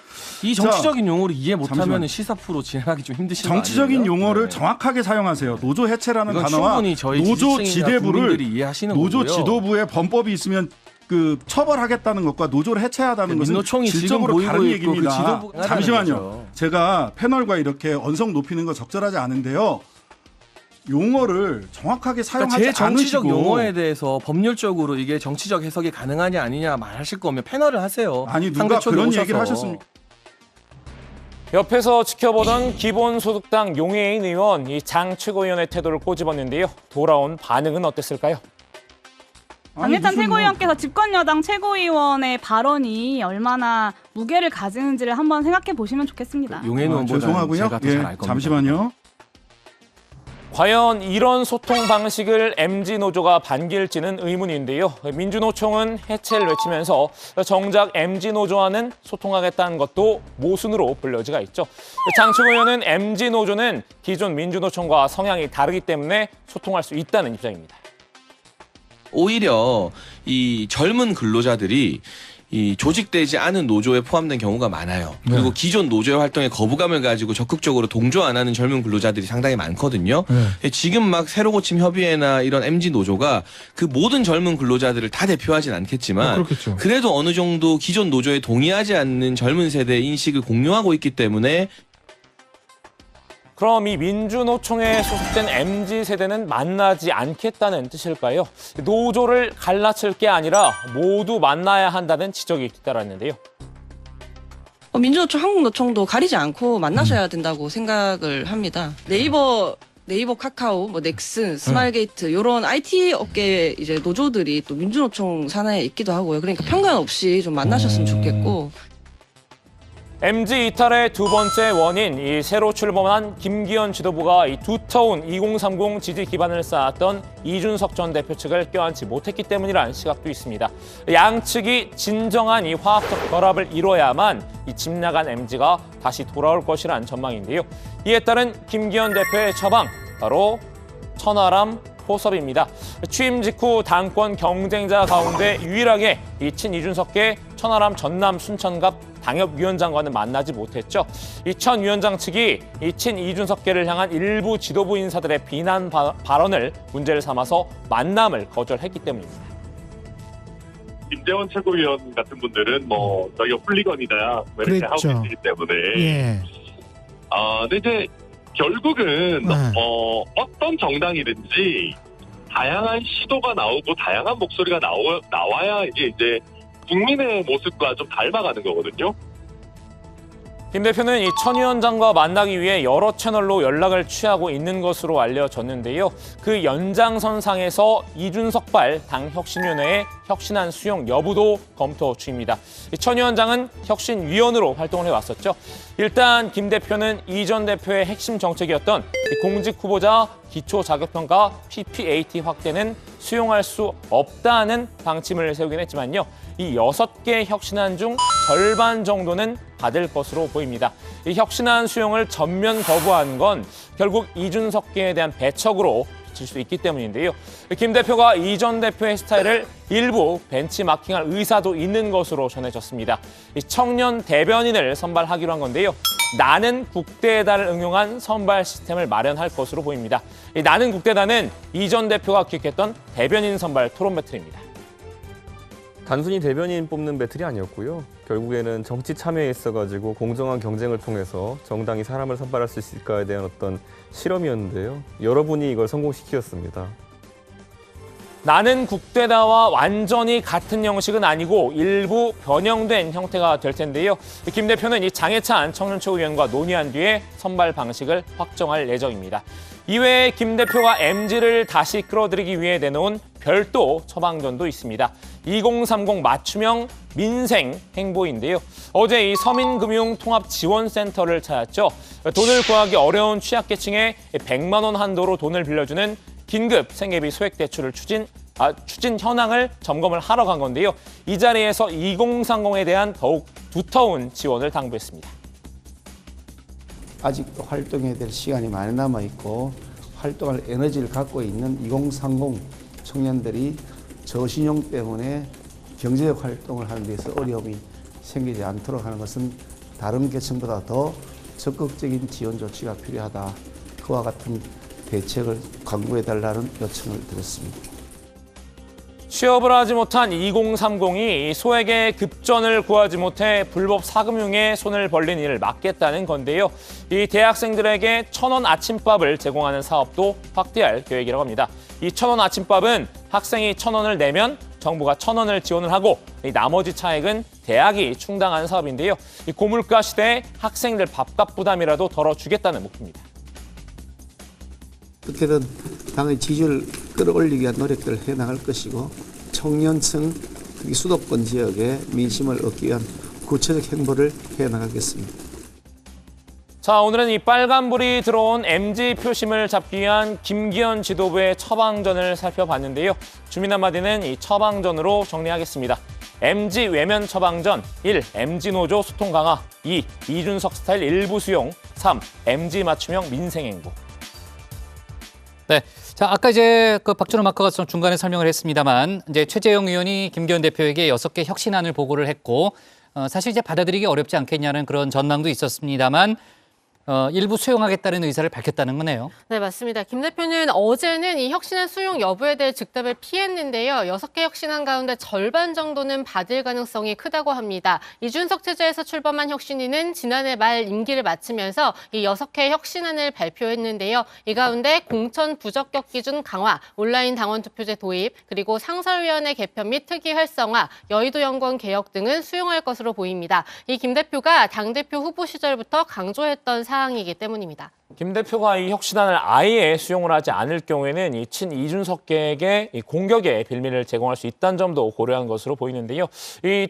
이 정치적인 용어를 이해 못하면 시사 프로 진행하기 좀 힘드실 거 아니에요? 정치적인 용어를 정확하게 사용하세요. 노조 해체라는 이건 단어와 충분히 저희 노조 지지층이나 지대부를 국민들이 이해하시는 노조 거고요. 지도부에 범법이 있으면 그 처벌하겠다는 것과 노조를 해체하다는 것은 민노총이 질적으로 지금 다른 모이고 얘기입니다. 있고 그 지도부가 잠시만요. 거죠. 제가 패널과 이렇게 언성 높이는 거 적절하지 않은데요. 용어를 정확하게 사용하지 그러니까 제 정치적 않으시고 용어에 대해서 법률적으로 이게 정치적 해석이 가능하냐 아니냐 말하실 거면 패널을 하세요. 아니 누가 그런 얘기를 하셨습니까? 옆에서 지켜보던 기본소득당 용해인 의원 이 장 최고위원의 태도를 꼬집었는데요. 돌아온 반응은 어땠을까요? 강해찬 최고위원께서 집권여당 최고위원의 발언이 얼마나 무게를 가지는지를 한번 생각해 보시면 좋겠습니다. 용해인 의원보다 죄송하고요. 제가 더 잘 알 겁니다. 잠시만요. 과연 이런 소통 방식을 MZ노조가 반길지는 의문인데요. 민주노총은 해체를 외치면서 정작 MZ노조와는 소통하겠다는 것도 모순으로 볼 여지가 있죠. 장 최고위원은 MZ노조는 기존 민주노총과 성향이 다르기 때문에 소통할 수 있다는 입장입니다. 오히려 이 젊은 근로자들이 이 조직되지 않은 노조에 포함된 경우가 많아요. 그리고 기존 노조의 활동에 거부감을 가지고 적극적으로 동조 안 하는 젊은 근로자들이 상당히 많거든요. 지금 막 새로 고침 협의회나 이런 MZ 노조가 그 모든 젊은 근로자들을 다 대표하진 않겠지만 그래도 어느 정도 기존 노조에 동의하지 않는 젊은 세대의 인식을 공유하고 있기 때문에 그럼 이 민주노총에 소속된 MZ세대는 만나지 않겠다는 뜻일까요? 노조를 갈라칠 게 아니라 모두 만나야 한다는 지적이 뒤따랐는데요. 민주노총, 한국노총도 가리지 않고 만나셔야 된다고 생각을 합니다. 네이버 카카오, 뭐 넥슨, 스마일게이트 이런 IT 업계 이제 노조들이 또 민주노총 산하에 있기도 하고요. 그러니까 편견 없이 좀 만나셨으면 좋겠고. MZ 이탈의 두 번째 원인, 이 새로 출범한 김기현 지도부가 이 두터운 2030 지지 기반을 쌓았던 이준석 전 대표 측을 껴안지 못했기 때문이라는 시각도 있습니다. 양측이 진정한 이 화학적 결합을 이뤄야만 이 집 나간 MZ가 다시 돌아올 것이라는 전망인데요. 이에 따른 김기현 대표의 처방, 바로 천하람 포섭입니다. 취임 직후 당권 경쟁자 가운데 유일하게 이 친이준석계 천하람 전남 순천갑 당협위원장과는 만나지 못했죠. 이 천 위원장 측이 이 친이준석계를 향한 일부 지도부 인사들의 비난 발언을 문제를 삼아서 만남을 거절했기 때문입니다. 김재원 최고위원 같은 분들은 뭐 저희가 훌리건이다 이렇게 하고 계시기 때문에 근데 이제 결국은 어떤 정당이든지 다양한 시도가 나오고 다양한 목소리가 나와야 이제 국민의 모습과 좀 닮아가는 거거든요. 김 대표는 이 천 위원장과 만나기 위해 여러 채널로 연락을 취하고 있는 것으로 알려졌는데요. 그 연장선상에서 이준석발 당혁신위원회의 혁신안 수용 여부도 검토 중입니다. 천 위원장은 혁신위원으로 활동을 해왔었죠. 일단 김 대표는 이 전 대표의 핵심 정책이었던 공직 후보자 기초 자격평가 PPAT 확대는 수용할 수 없다는 방침을 세우긴 했지만요. 이 6개 혁신안 중 절반 정도는 받을 것으로 보입니다. 이 혁신안 수용을 전면 거부한 건 결국 이준석계에 대한 배척으로 비칠 수 있기 때문인데요. 김 대표가 이 전 대표의 스타일을 일부 벤치마킹할 의사도 있는 것으로 전해졌습니다. 이 청년 대변인을 선발하기로 한 건데요. 나는 국대단을 응용한 선발 시스템을 마련할 것으로 보입니다. 이 나는 국대단은 이 전 대표가 기획했던 대변인 선발 토론 배틀입니다. 단순히 대변인 뽑는 배틀이 아니었고요. 결국에는 정치 참여에 있어가지고 공정한 경쟁을 통해서 정당이 사람을 선발할 수 있을까에 대한 어떤 실험이었는데요. 여러분이 이걸 성공시키셨습니다. 나는 국대다와 완전히 같은 형식은 아니고 일부 변형된 형태가 될 텐데요. 김 대표는 이 장해찬 청년최고위원과 논의한 뒤에 선발 방식을 확정할 예정입니다. 이외에 김 대표가 MZ를 다시 끌어들이기 위해 내놓은 별도 처방전도 있습니다. 2030 맞춤형 민생 행보인데요. 어제 이 서민금융통합지원센터를 찾았죠. 돈을 구하기 어려운 취약계층에 100만 원 한도로 돈을 빌려주는 긴급 생계비 소액 대출을 추진 현황을 점검을 하러 간 건데요. 이 자리에서 2030에 대한 더욱 두터운 지원을 당부했습니다. 아직도 활동해야 될 시간이 많이 남아있고 활동할 에너지를 갖고 있는 2030 청년들이 저신용 때문에 경제적 활동을 하는 데서 어려움이 생기지 않도록 하는 것은 다른 계층보다 더 적극적인 지원 조치가 필요하다. 그와 같은 대책을 강구해달라는 요청을 드렸습니다. 취업을 하지 못한 2030이 소액의 급전을 구하지 못해 불법 사금융에 손을 벌린 일을 막겠다는 건데요. 이 대학생들에게 1,000원 아침밥을 제공하는 사업도 확대할 계획이라고 합니다. 이 1,000원 아침밥은 학생이 1,000원을 내면 정부가 1,000원을 지원을 하고 이 나머지 차액은 대학이 충당하는 사업인데요. 이 고물가 시대에 학생들 밥값 부담이라도 덜어주겠다는 목표입니다. 어떻게든 당의 지지율을 끌어올리기 위한 노력들을 해나갈 것이고 청년층, 특히 수도권 지역의 민심을 얻기 위한 구체적 행보를 해나가겠습니다. 자, 오늘은 이 빨간불이 들어온 MG 표심을 잡기 위한 김기현 지도부의 처방전을 살펴봤는데요. 주민 한마디는 이 처방전으로 정리하겠습니다. MG 외면 처방전 1. MG 노조 소통 강화 2. 이준석 스타일 일부 수용 3. MG 맞춤형 민생행보. 네. 자, 아까 이제 그 박준호 마커가 중간에 설명을 했습니다만 이제 최재형 의원이 김기현 대표에게 6개 혁신안을 보고를 했고 사실 이제 받아들이기 어렵지 않겠냐는 그런 전망도 있었습니다만 일부 수용하겠다는 의사를 밝혔다는 거네요. 네, 맞습니다. 김 대표는 어제는 이 혁신안 수용 여부에 대해 즉답을 피했는데요. 6개 혁신안 가운데 절반 정도는 받을 가능성이 크다고 합니다. 이준석 체제에서 출범한 혁신위는 지난해 말 임기를 마치면서 이 6개 혁신안을 발표했는데요. 이 가운데 공천 부적격 기준 강화, 온라인 당원 투표제 도입, 그리고 상설위원회 개편 및 특위 활성화, 여의도 연구원 개혁 등은 수용할 것으로 보입니다. 이 김 대표가 당대표 후보 시절부터 강조했던 사항이기 때문입니다. 김 대표가 이 혁신안을 아예 수용을 하지 않을 경우에는 이 친 이준석계에게 이 공격의 빌미를 제공할 수 있다는 점도 고려한 것으로 보이는데요.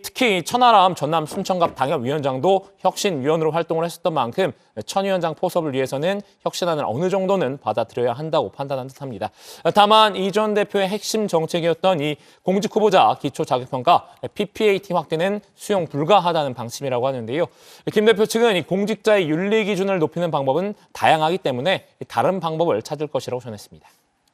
특히 천하람 전남 순천갑 당협위원장도 혁신위원으로 활동을 했었던 만큼 천 위원장 포섭을 위해서는 혁신안을 어느 정도는 받아들여야 한다고 판단한 듯합니다. 다만 이 전 대표의 핵심 정책이었던 이 공직 후보자 기초 자격평가 PPAT 확대는 수용 불가하다는 방침이라고 하는데요. 김 대표 측은 이 공직자의 윤리 기준을 높이는 방법은 다양하기 때문에 다른 방법을 찾을 것이라고 전했습니다.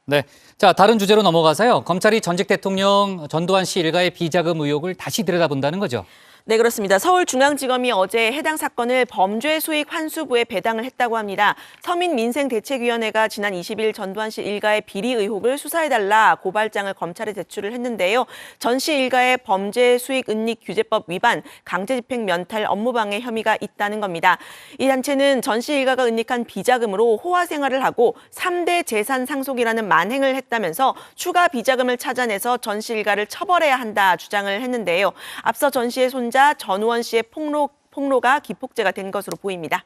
네, 자 다른 주제로 넘어가서요. 검찰이 전직 대통령 전두환 씨 일가의 비자금 의혹을 다시 들여다본다는 거죠. 네, 그렇습니다. 서울중앙지검이 어제 해당 사건을 범죄수익 환수부에 배당을 했다고 합니다. 서민민생대책위원회가 지난 20일 전두환 씨 일가의 비리 의혹을 수사해달라 고발장을 검찰에 제출을 했는데요. 전 씨 일가의 범죄수익 은닉 규제법 위반, 강제집행 면탈 업무방해 혐의가 있다는 겁니다. 이 단체는 전 씨 일가가 은닉한 비자금으로 호화 생활을 하고 3대 재산 상속이라는 만행을 했다면서 추가 비자금을 찾아내서 전 씨 일가를 처벌해야 한다 주장을 했는데요. 앞서 전 씨의 손자 전우원 씨의 폭로가 기폭제가 된 것으로 보입니다.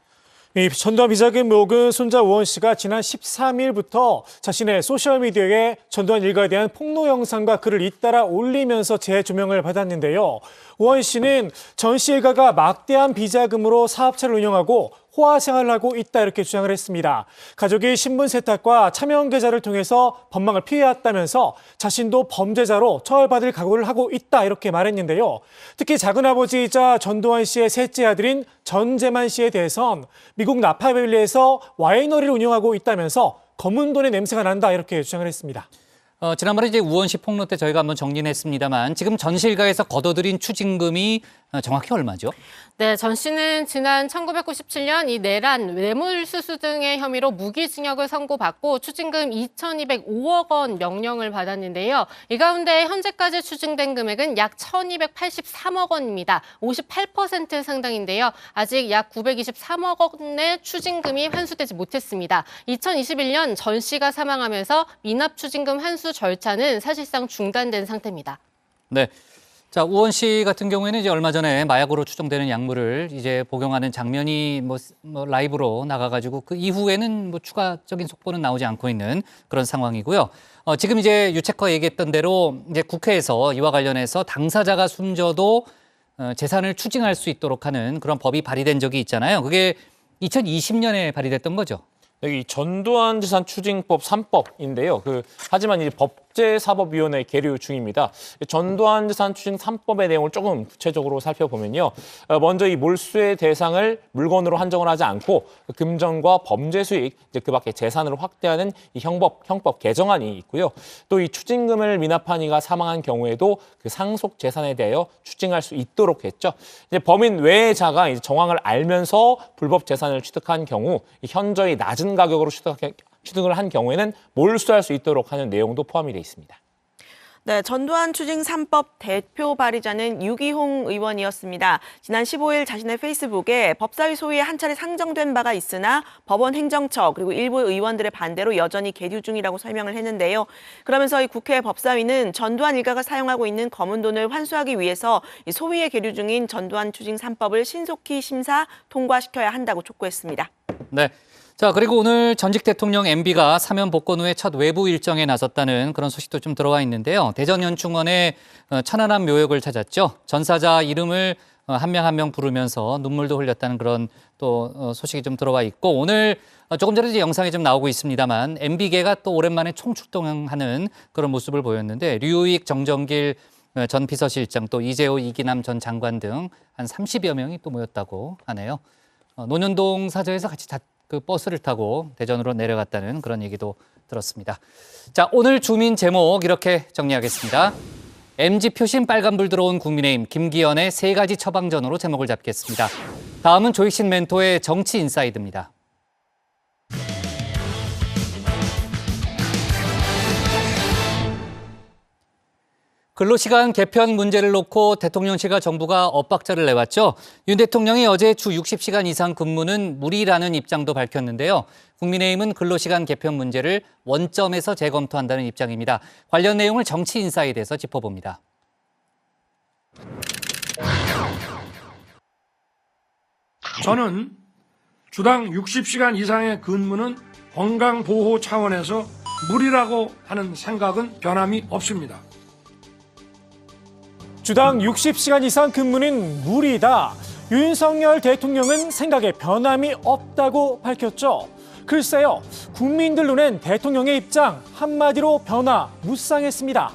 이 전두환 비자금 의혹은 손자 우원 씨가 지난 13일부터 자신의 소셜미디어에 전두환 일가에 대한 폭로 영상과 글을 잇따라 올리면서 재조명을 받았는데요. 우원 씨는 전 씨 일가가 막대한 비자금으로 사업체를 운영하고 호화 생활을 하고 있다 이렇게 주장을 했습니다. 가족이 신분 세탁과 차명 계좌를 통해서 법망을 피해왔다면서 자신도 범죄자로 처벌받을 각오를 하고 있다 이렇게 말했는데요. 특히 작은아버지이자 전두환 씨의 셋째 아들인 전재만 씨에 대해선 미국 나파밸리에서 와이너리를 운영하고 있다면서 검은 돈의 냄새가 난다 이렇게 주장을 했습니다. 지난번에 이제 우원 씨 폭로 때 저희가 한번 정리는 했습니다만 지금 전 씨 일가에서 거둬들인 추징금이 정확히 얼마죠? 네, 전 씨는 지난 1997년 이 내란, 뇌물수수 등의 혐의로 무기징역을 선고받고 추징금 2,205억 원 명령을 받았는데요. 이 가운데 현재까지 추징된 금액은 약 1,283억 원입니다. 58% 상당인데요. 아직 약 923억 원의 추징금이 환수되지 못했습니다. 2021년 전 씨가 사망하면서 미납 추징금 환수 절차는 사실상 중단된 상태입니다. 네. 자, 우원 씨 같은 경우에는 이제 얼마 전에 마약으로 추정되는 약물을 이제 복용하는 장면이 뭐 라이브로 나가가지고 그 이후에는 뭐 추가적인 속보는 나오지 않고 있는 그런 상황이고요. 지금 이제 유체커 얘기했던 대로 이제 국회에서 이와 관련해서 당사자가 숨져도 재산을 추징할 수 있도록 하는 그런 법이 발의된 적이 있잖아요. 그게 2020년에 발의됐던 거죠. 여기 전두환 재산 추징법 3법인데요. 하지만 이 법제사법위원회 계류 중입니다. 전두환 재산 추징 3법의 내용을 조금 구체적으로 살펴보면요. 먼저 이 몰수의 대상을 물건으로 한정을 하지 않고 금전과 범죄 수익, 이제 그 밖에 재산을 확대하는 이 형법 개정안이 있고요. 또 이 추징금을 미납한 이가 사망한 경우에도 그 상속 재산에 대하여 추징할 수 있도록 했죠. 이제 범인 외자가 이제 정황을 알면서 불법 재산을 취득한 경우 현저히 낮은 가격으로 취득을 한 경우에는 몰수할 수 있도록 하는 내용도 포함이 되어 있습니다. 네, 전두환 추징 3법 대표 발의자는 유기홍 의원이었습니다. 지난 15일 자신의 페이스북에 법사위 소위에 한 차례 상정된 바가 있으나 법원 행정처 그리고 일부 의원들의 반대로 여전히 계류 중이라고 설명을 했는데요. 그러면서 이 국회 법사위는 전두환 일가가 사용하고 있는 검은 돈을 환수하기 위해서 이 소위에 계류 중인 전두환 추징 3법을 신속히 심사 통과시켜야 한다고 촉구했습니다. 네. 자, 그리고 오늘 전직 대통령 MB가 사면 복권 후에 첫 외부 일정에 나섰다는 그런 소식도 좀 들어와 있는데요. 대전연충원의 천안함 묘역을 찾았죠. 전사자 이름을 한 명 한 명 부르면서 눈물도 흘렸다는 그런 또 소식이 좀 들어와 있고, 오늘 조금 전에 이제 영상이 좀 나오고 있습니다만 MB계가 또 오랜만에 총출동하는 그런 모습을 보였는데, 류익, 정정길 전 비서실장, 또 이재호, 이기남 전 장관 등 한 30여 명이 또 모였다고 하네요. 논현동 사저에서 같이 그 버스를 타고 대전으로 내려갔다는 그런 얘기도 들었습니다. 자, 오늘 주민 제목 이렇게 정리하겠습니다. MG 표심 빨간불 들어온 국민의힘, 김기현의 3가지 처방전으로 제목을 잡겠습니다. 다음은 조익신 멘토의 정치 인사이드입니다. 근로시간 개편 문제를 놓고 대통령실과 정부가 엇박자를 내왔죠. 윤 대통령이 어제 주 60시간 이상 근무는 무리라는 입장도 밝혔는데요. 국민의힘은 근로시간 개편 문제를 원점에서 재검토한다는 입장입니다. 관련 내용을 정치 인사이드에서 짚어봅니다. 저는 주당 60시간 이상의 근무는 건강보호 차원에서 무리라고 하는 생각은 변함이 없습니다. 주당 60시간 이상 근무는 무리다. 윤석열 대통령은 생각에 변함이 없다고 밝혔죠. 글쎄요, 국민들 눈엔 대통령의 입장 한마디로 변화무쌍했습니다.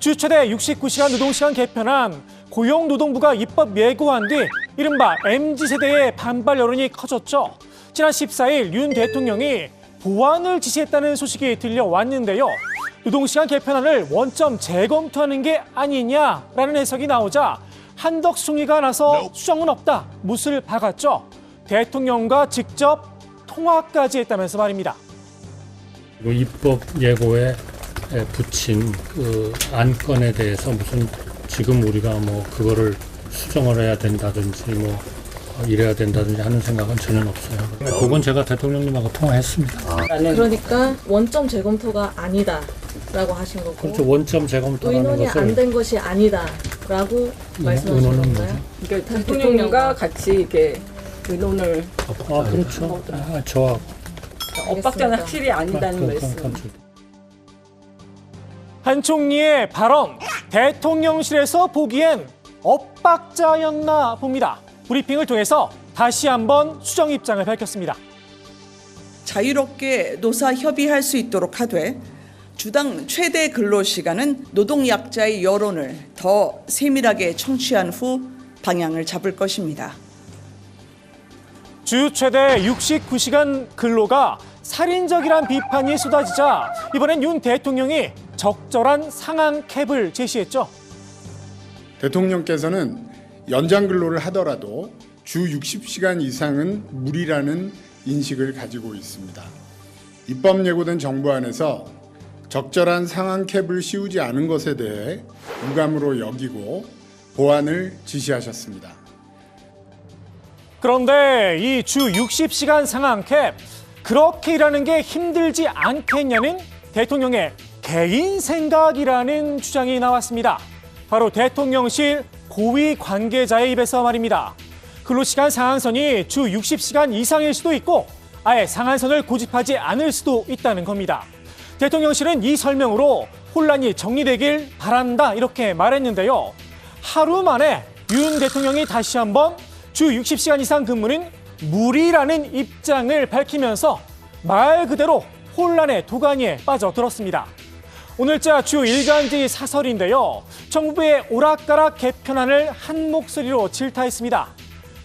주 최대 69시간 노동시간 개편안 고용노동부가 입법 예고한 뒤 이른바 MZ세대의 반발 여론이 커졌죠. 지난 14일 윤 대통령이 보완을 지시했다는 소식이 들려왔는데요. 노동시간 개편안을 원점 재검토하는 게 아니냐라는 해석이 나오자 한덕수 총리가 나서 수정은 없다, 못을 박았죠. 대통령과 직접 통화까지 했다면서 말입니다. 입법 예고에 붙인 그 안건에 대해서 무슨 지금 우리가 뭐 그거를 수정을 해야 된다든지 뭐 이래야 된다든지 하는 생각은 전혀 없어요. 그건 제가 대통령님하고 통화했습니다. 그러니까 원점 재검토가 아니다라고 하신 거고, 그렇죠. 원점 재검토라는 의논이 것을 안 된 것이 아니다라고 말씀하신 건가요? 그러니까 대통령과 같이 이렇게 의논을 그렇죠. 저하고 엇박자는 확실히 아니다는 말씀. 한 총리의 발언, 대통령실에서 보기엔 엇박자였나 봅니다. 브리핑을 통해서 다시 한번 수정 입장을 밝혔습니다. 자유롭게 노사 협의할 수 있도록 하되 주당 최대 근로시간은 노동약자의 여론을 더 세밀하게 청취한 후 방향을 잡을 것입니다. 주 최대 69시간 근로가 살인적이란 비판이 쏟아지자 이번엔 윤 대통령이 적절한 상한 캡을 제시했죠. 대통령께서는 연장 근로를 하더라도 주 60시간 이상은 무리라는 인식을 가지고 있습니다. 입법 예고된 정부안에서 적절한 상한 캡을 씌우지 않은 것에 대해 유감으로 여기고 보완을 지시하셨습니다. 그런데 이 주 60시간 상한 캡, 그렇게 일하는 게 힘들지 않겠냐는 대통령의 개인 생각이라는 주장이 나왔습니다. 바로 대통령실 고위 관계자의 입에서 말입니다. 근로시간 상한선이 주 60시간 이상일 수도 있고 아예 상한선을 고집하지 않을 수도 있다는 겁니다. 대통령실은 이 설명으로 혼란이 정리되길 바란다 이렇게 말했는데요. 하루 만에 윤 대통령이 다시 한번 주 60시간 이상 근무는 무리라는 입장을 밝히면서 말 그대로 혼란의 도가니에 빠져들었습니다. 오늘자 주요 일간지 사설인데요. 정부의 오락가락 개편안을 한 목소리로 질타했습니다.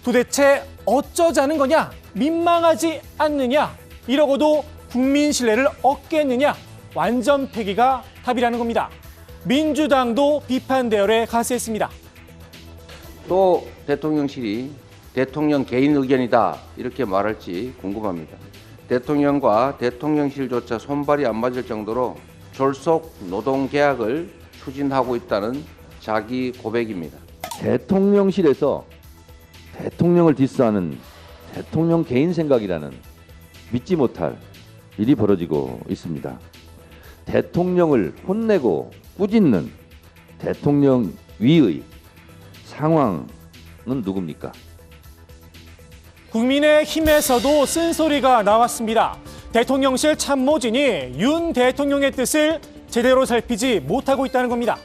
도대체 어쩌자는 거냐? 민망하지 않느냐? 이러고도 국민 신뢰를 얻겠느냐? 완전 패기가 답이라는 겁니다. 민주당도 비판 대열에 가세했습니다. 또 대통령실이 대통령 개인 의견이다 이렇게 말할지 궁금합니다. 대통령과 대통령실조차 손발이 안 맞을 정도로 졸속 노동계약을 추진하고 있다는 자기 고백입니다. 대통령실에서 대통령을 디스하는 대통령 개인 생각이라는 믿지 못할 일이 벌어지고 있습니다. 대통령을 혼내고 꾸짖는 대통령 위의 상황은 누굽니까? 국민의힘에서도 쓴소리가 나왔습니다. 대통령실 참모진이 윤 대통령의 뜻을 제대로 살피지 못하고 있다는 겁니다.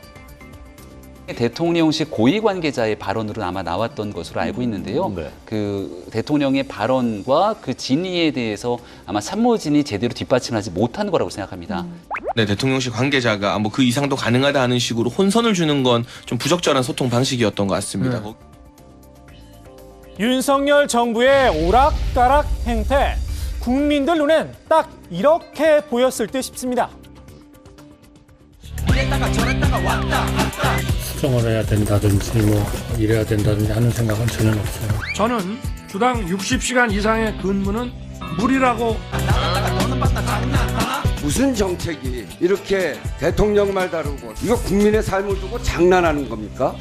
대통령실 고위 관계자의 발언으로 아마 나왔던 것으로 알고 있는데요. 그 대통령의 발언과 그 진위에 대해서 아마 참모진이 제대로 뒷받침하지 못한 거라고 생각합니다. 네, 대통령실 관계자가 뭐 그 이상도 가능하다 하는 식으로 혼선을 주는 건 좀 부적절한 소통 방식이었던 것 같습니다. 윤석열 정부의 오락가락 행태, 국민들 눈엔 딱 이렇게 보였을 듯 싶습니다. 이랬다가 저랬다가 왔다 갔다. 수정을 해야 된다든지 뭐 이래야 된다든지 하는 생각은 전혀 없어요. 저는 주당 60시간 이상의 근무는 무리라고. 무슨 정책이 이렇게 대통령 말 다루고 이거 국민의 삶을 두고 장난하는 겁니까?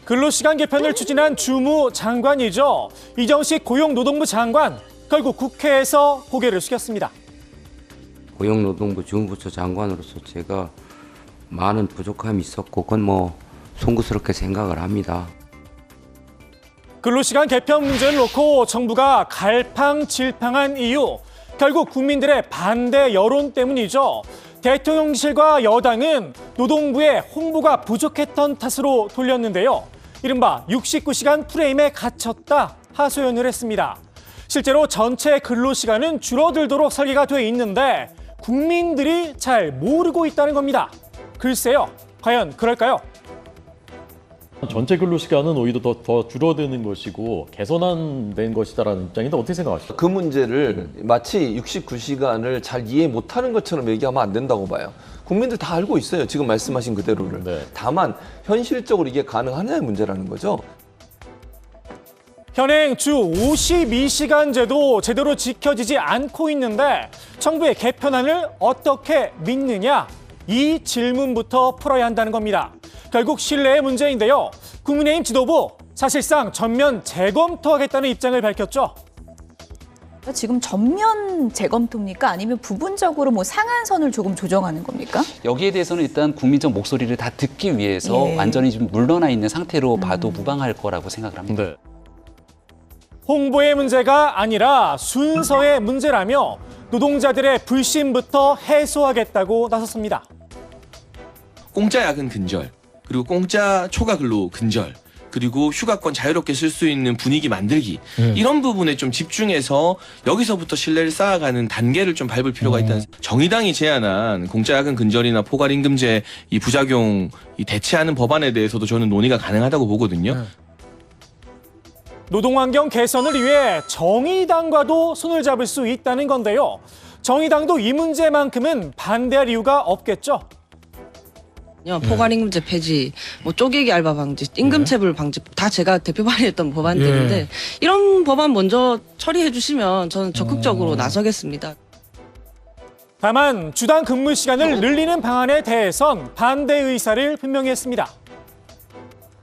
근로시간 개편을 추진한 주무장관이죠. 이정식 고용노동부 장관, 결국 국회에서 고개를 숙였습니다. 고용노동부 주무부처 장관으로서 제가 많은 부족함이 있었고 그건 뭐 송구스럽게 생각을 합니다. 근로시간 개편 문제를 놓고 정부가 갈팡질팡한 이유, 결국 국민들의 반대 여론 때문이죠. 대통령실과 여당은 노동부의 홍보가 부족했던 탓으로 돌렸는데요. 이른바 69시간 프레임에 갇혔다 하소연을 했습니다. 실제로 전체 근로시간은 줄어들도록 설계가 돼 있는데 국민들이 잘 모르고 있다는 겁니다. 글쎄요, 과연 그럴까요? 전체 근로시간은 오히려 더 줄어드는 것이고 개선된 것이다라는 입장인데 어떻게 생각하시죠? 그 문제를 마치 69시간을 잘 이해 못하는 것처럼 얘기하면 안 된다고 봐요. 국민들 다 알고 있어요. 지금 말씀하신 그대로를. 다만 현실적으로 이게 가능하냐의 문제라는 거죠. 현행 주 52시간제도 제대로 지켜지지 않고 있는데 정부의 개편안을 어떻게 믿느냐? 이 질문부터 풀어야 한다는 겁니다. 결국 신뢰의 문제인데요. 국민의힘 지도부 사실상 전면 재검토하겠다는 입장을 밝혔죠. 지금 전면 재검토입니까? 아니면 부분적으로 뭐 상한선을 조금 조정하는 겁니까? 여기에 대해서는 일단 국민적 목소리를 다 듣기 위해서 완전히 좀 물러나 있는 상태로 봐도 무방할 거라고 생각을 합니다. 홍보의 문제가 아니라 순서의 문제라며 노동자들의 불신부터 해소하겠다고 나섰습니다. 공짜 야근 근절, 그리고 공짜 초과 근로 근절, 그리고 휴가권 자유롭게 쓸 수 있는 분위기 만들기, 이런 부분에 좀 집중해서 여기서부터 신뢰를 쌓아가는 단계를 좀 밟을 필요가 있다는. 정의당이 제안한 공짜 야근 근절이나 포괄임금제 이 부작용 이 대체하는 법안에 대해서도 저는 논의가 가능하다고 보거든요. 노동환경 개선을 위해 정의당과도 손을 잡을 수 있다는 건데요. 정의당도 이 문제만큼은 반대할 이유가 없겠죠. 포괄임금제 폐지, 뭐 쪼개기 알바 방지, 임금체불 방지 다 제가 대표 발의했던 법안들인데 이런 법안 먼저 처리해 주시면 저는 적극적으로 나서겠습니다. 다만 주당 근무 시간을 늘리는 방안에 대해선 반대 의사를 분명히 했습니다.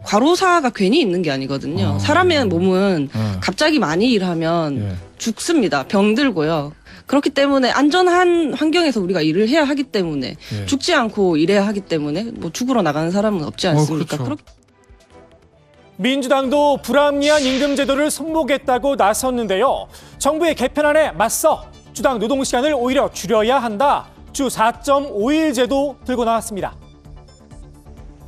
과로사가 괜히 있는 게 아니거든요. 사람의 몸은 갑자기 많이 일하면 죽습니다. 병들고요. 그렇기 때문에 안전한 환경에서 우리가 일을 해야 하기 때문에 죽지 않고 일해야 하기 때문에 뭐 죽으러 나가는 사람은 없지 않습니까? 그렇죠. 민주당도 불합리한 임금제도를 손보겠다고 나섰는데요. 정부의 개편안에 맞서 주당 노동시간을 오히려 줄여야 한다. 주 4.5일 제도 들고 나왔습니다.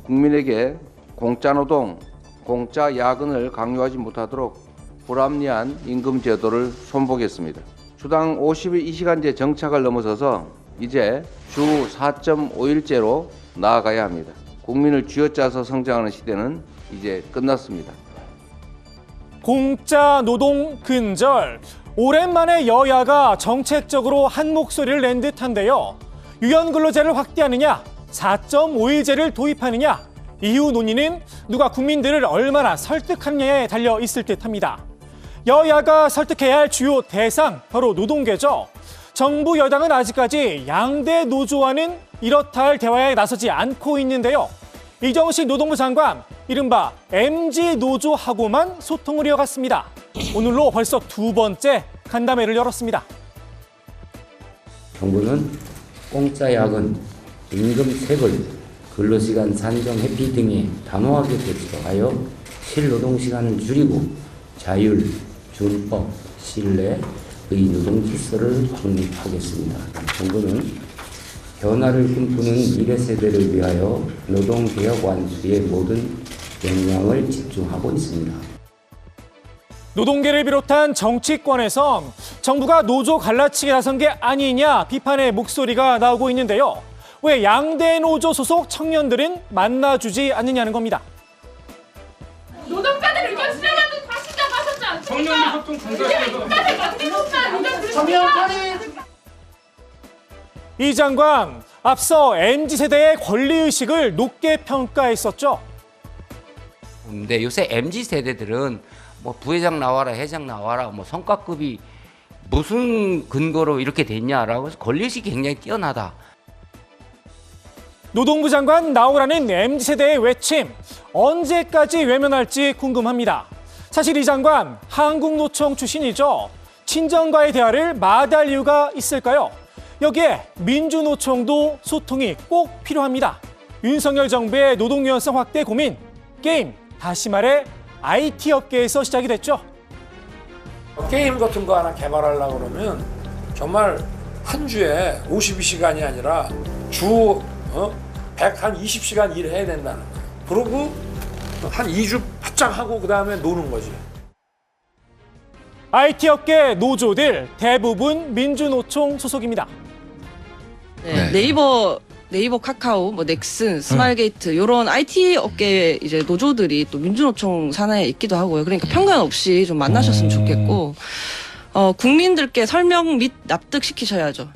국민에게 공짜 노동, 공짜 야근을 강요하지 못하도록 불합리한 임금 제도를 손보겠습니다. 주당 52시간제 정착을 넘어서서 이제 주 4.5일제로 나아가야 합니다. 국민을 쥐어짜서 성장하는 시대는 이제 끝났습니다. 공짜 노동 근절. 오랜만에 여야가 정책적으로 한 목소리를 낸 듯한데요. 유연근로제를 확대하느냐, 4.5일제를 도입하느냐, 이후 논의는 누가 국민들을 얼마나 설득하느냐에 달려 있을 듯합니다. 여야가 설득해야 할 주요 대상, 바로 노동계죠. 정부 여당은 아직까지 양대 노조와는 이렇다 할 대화에 나서지 않고 있는데요. 이정식 노동부 장관, 이른바 MG 노조하고만 소통을 이어갔습니다. 오늘로 벌써 두 번째 간담회를 열었습니다. 정부는 공짜 야근, 임금 세벌, 근로시간 산정 회피 등에 단호하게 대처하여 실노동시간을 줄이고 자율, 준법, 신뢰의 노동 질서를 확립하겠습니다. 정부는 변화를 꿈꾸는 미래 세대를 위하여 노동개혁 완수에 모든 역량을 집중하고 있습니다. 노동계를 비롯한 정치권에선 정부가 노조 갈라치기 나선 게 아니냐 비판의 목소리가 나오고 있는데요. 왜 양대 노조 소속 청년들은 만나주지 않느냐는 겁니다. 노동자들 의견 수렴하고 하신다고 하셨지 않습니까? 이게 국가를 만들었다. 정의연판이 이 장관, 앞서 MZ세대의 권리의식을 높게 평가했었죠. 근데 요새 MZ세대들은 뭐 부회장 나와라, 회장 나와라, 뭐 성과급이 무슨 근거로 이렇게 됐냐라고 해서 권리의식이 굉장히 뛰어나다. 노동부 장관 나오라는 MZ세대의 외침, 언제까지 외면할지 궁금합니다. 사실 이 장관, 한국노총 출신이죠. 친정과의 대화를 마다할 이유가 있을까요? 여기에 민주노총도 소통이 꼭 필요합니다. 윤석열 정부의 노동 유연성 확대 고민, 게임, 다시 말해 IT 업계에서 시작이 됐죠. 게임 같은 거 하나 개발하려고 그러면 정말 한 주에 52시간이 아니라 주 120시간 일해야 된다는 거예요. 그러고 한 2주 바짝 하고 그다음에 노는 거지. IT 업계 노조들 대부분 민주노총 소속입니다. 네, 네이버 카카오, 뭐 넥슨, 스마일게이트 이런 IT 업계 이제 노조들이 또 민주노총 산하에 있기도 하고요. 그러니까 편견 없이 좀 만나셨으면 좋겠고, 국민들께 설명 및 납득시키셔야죠.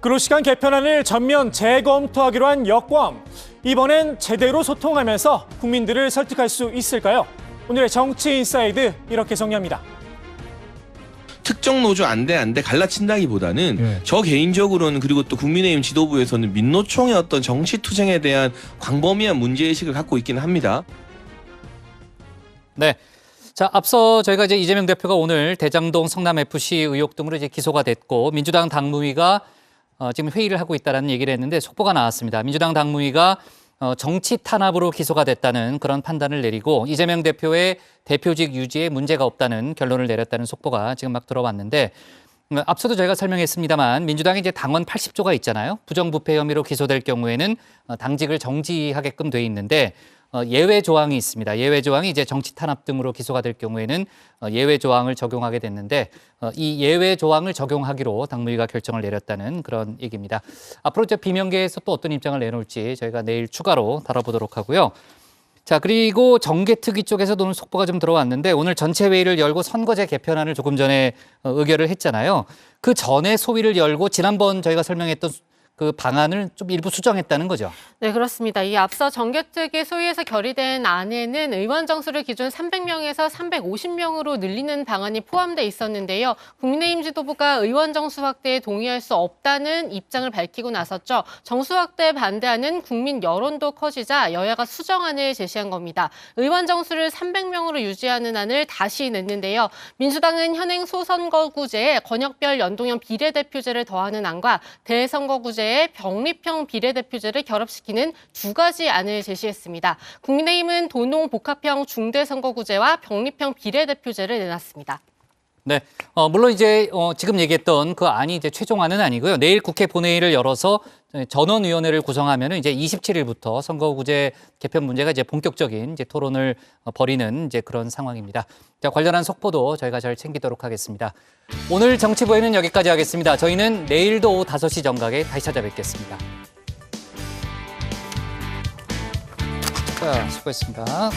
근로시간 개편안을 전면 재검토하기로 한 여권. 이번엔 제대로 소통하면서 국민들을 설득할 수 있을까요? 오늘의 정치 인사이드 이렇게 정리합니다. 특정 노조 안 돼 갈라친다기보다는 저 개인적으로는, 그리고 또 국민의힘 지도부에서는 민노총의 어떤 정치 투쟁에 대한 광범위한 문제의식을 갖고 있기는 합니다. 네. 자, 앞서 저희가 이제 이재명 대표가 오늘 대장동 성남FC 의혹 등으로 이제 기소가 됐고, 민주당 당무위가 지금 회의를 하고 있다는 얘기를 했는데 속보가 나왔습니다. 민주당 당무위가 정치 탄압으로 기소가 됐다는 그런 판단을 내리고 이재명 대표의 대표직 유지에 문제가 없다는 결론을 내렸다는 속보가 지금 막 들어왔는데, 앞서도 저희가 설명했습니다만 민주당이 이제 당원 80조가 있잖아요. 부정부패 혐의로 기소될 경우에는 당직을 정지하게끔 돼 있는데 예외 조항이 있습니다. 예외 조항이 이제 정치 탄압 등으로 기소가 될 경우에는 예외 조항을 적용하게 됐는데 이 예외 조항을 적용하기로 당무위가 결정을 내렸다는 그런 얘기입니다. 앞으로 이제 비명계에서 또 어떤 입장을 내놓을지 저희가 내일 추가로 다뤄보도록 하고요. 자, 그리고 정개특위 쪽에서도 오늘 속보가 좀 들어왔는데 오늘 전체 회의를 열고 선거제 개편안을 조금 전에 의결을 했잖아요. 그 전에 소위를 열고 지난번 저희가 설명했던 그 방안을 좀 일부 수정했다는 거죠. 네, 그렇습니다. 이 앞서 정개특위 소위에서 결의된 안에는 의원 정수를 기준 300명에서 350명으로 늘리는 방안이 포함돼 있었는데요. 국민의힘 지도부가 의원 정수 확대에 동의할 수 없다는 입장을 밝히고 나섰죠. 정수 확대에 반대하는 국민 여론도 커지자 여야가 수정안을 제시한 겁니다. 의원 정수를 300명으로 유지하는 안을 다시 냈는데요. 민주당은 현행 소선거구제에 권역별 연동형 비례대표제를 더하는 안과 대선거구제 병립형 비례대표제를 결합시키는 두 가지 안을 제시했습니다. 국민의힘은 도농 복합형 중대선거구제와 병립형 비례대표제를 내놨습니다. 네, 물론 이제 지금 얘기했던 그 안이 이제 최종안은 아니고요. 내일 국회 본회의를 열어서 전원위원회를 구성하면은 이제 27일부터 선거구제 개편 문제가 이제 본격적인 이제 토론을 벌이는 이제 그런 상황입니다. 자, 관련한 속보도 저희가 잘 챙기도록 하겠습니다. 오늘 정치부에는 여기까지 하겠습니다. 저희는 내일도 오후 5시 정각에 다시 찾아뵙겠습니다. 자, 수고했습니다.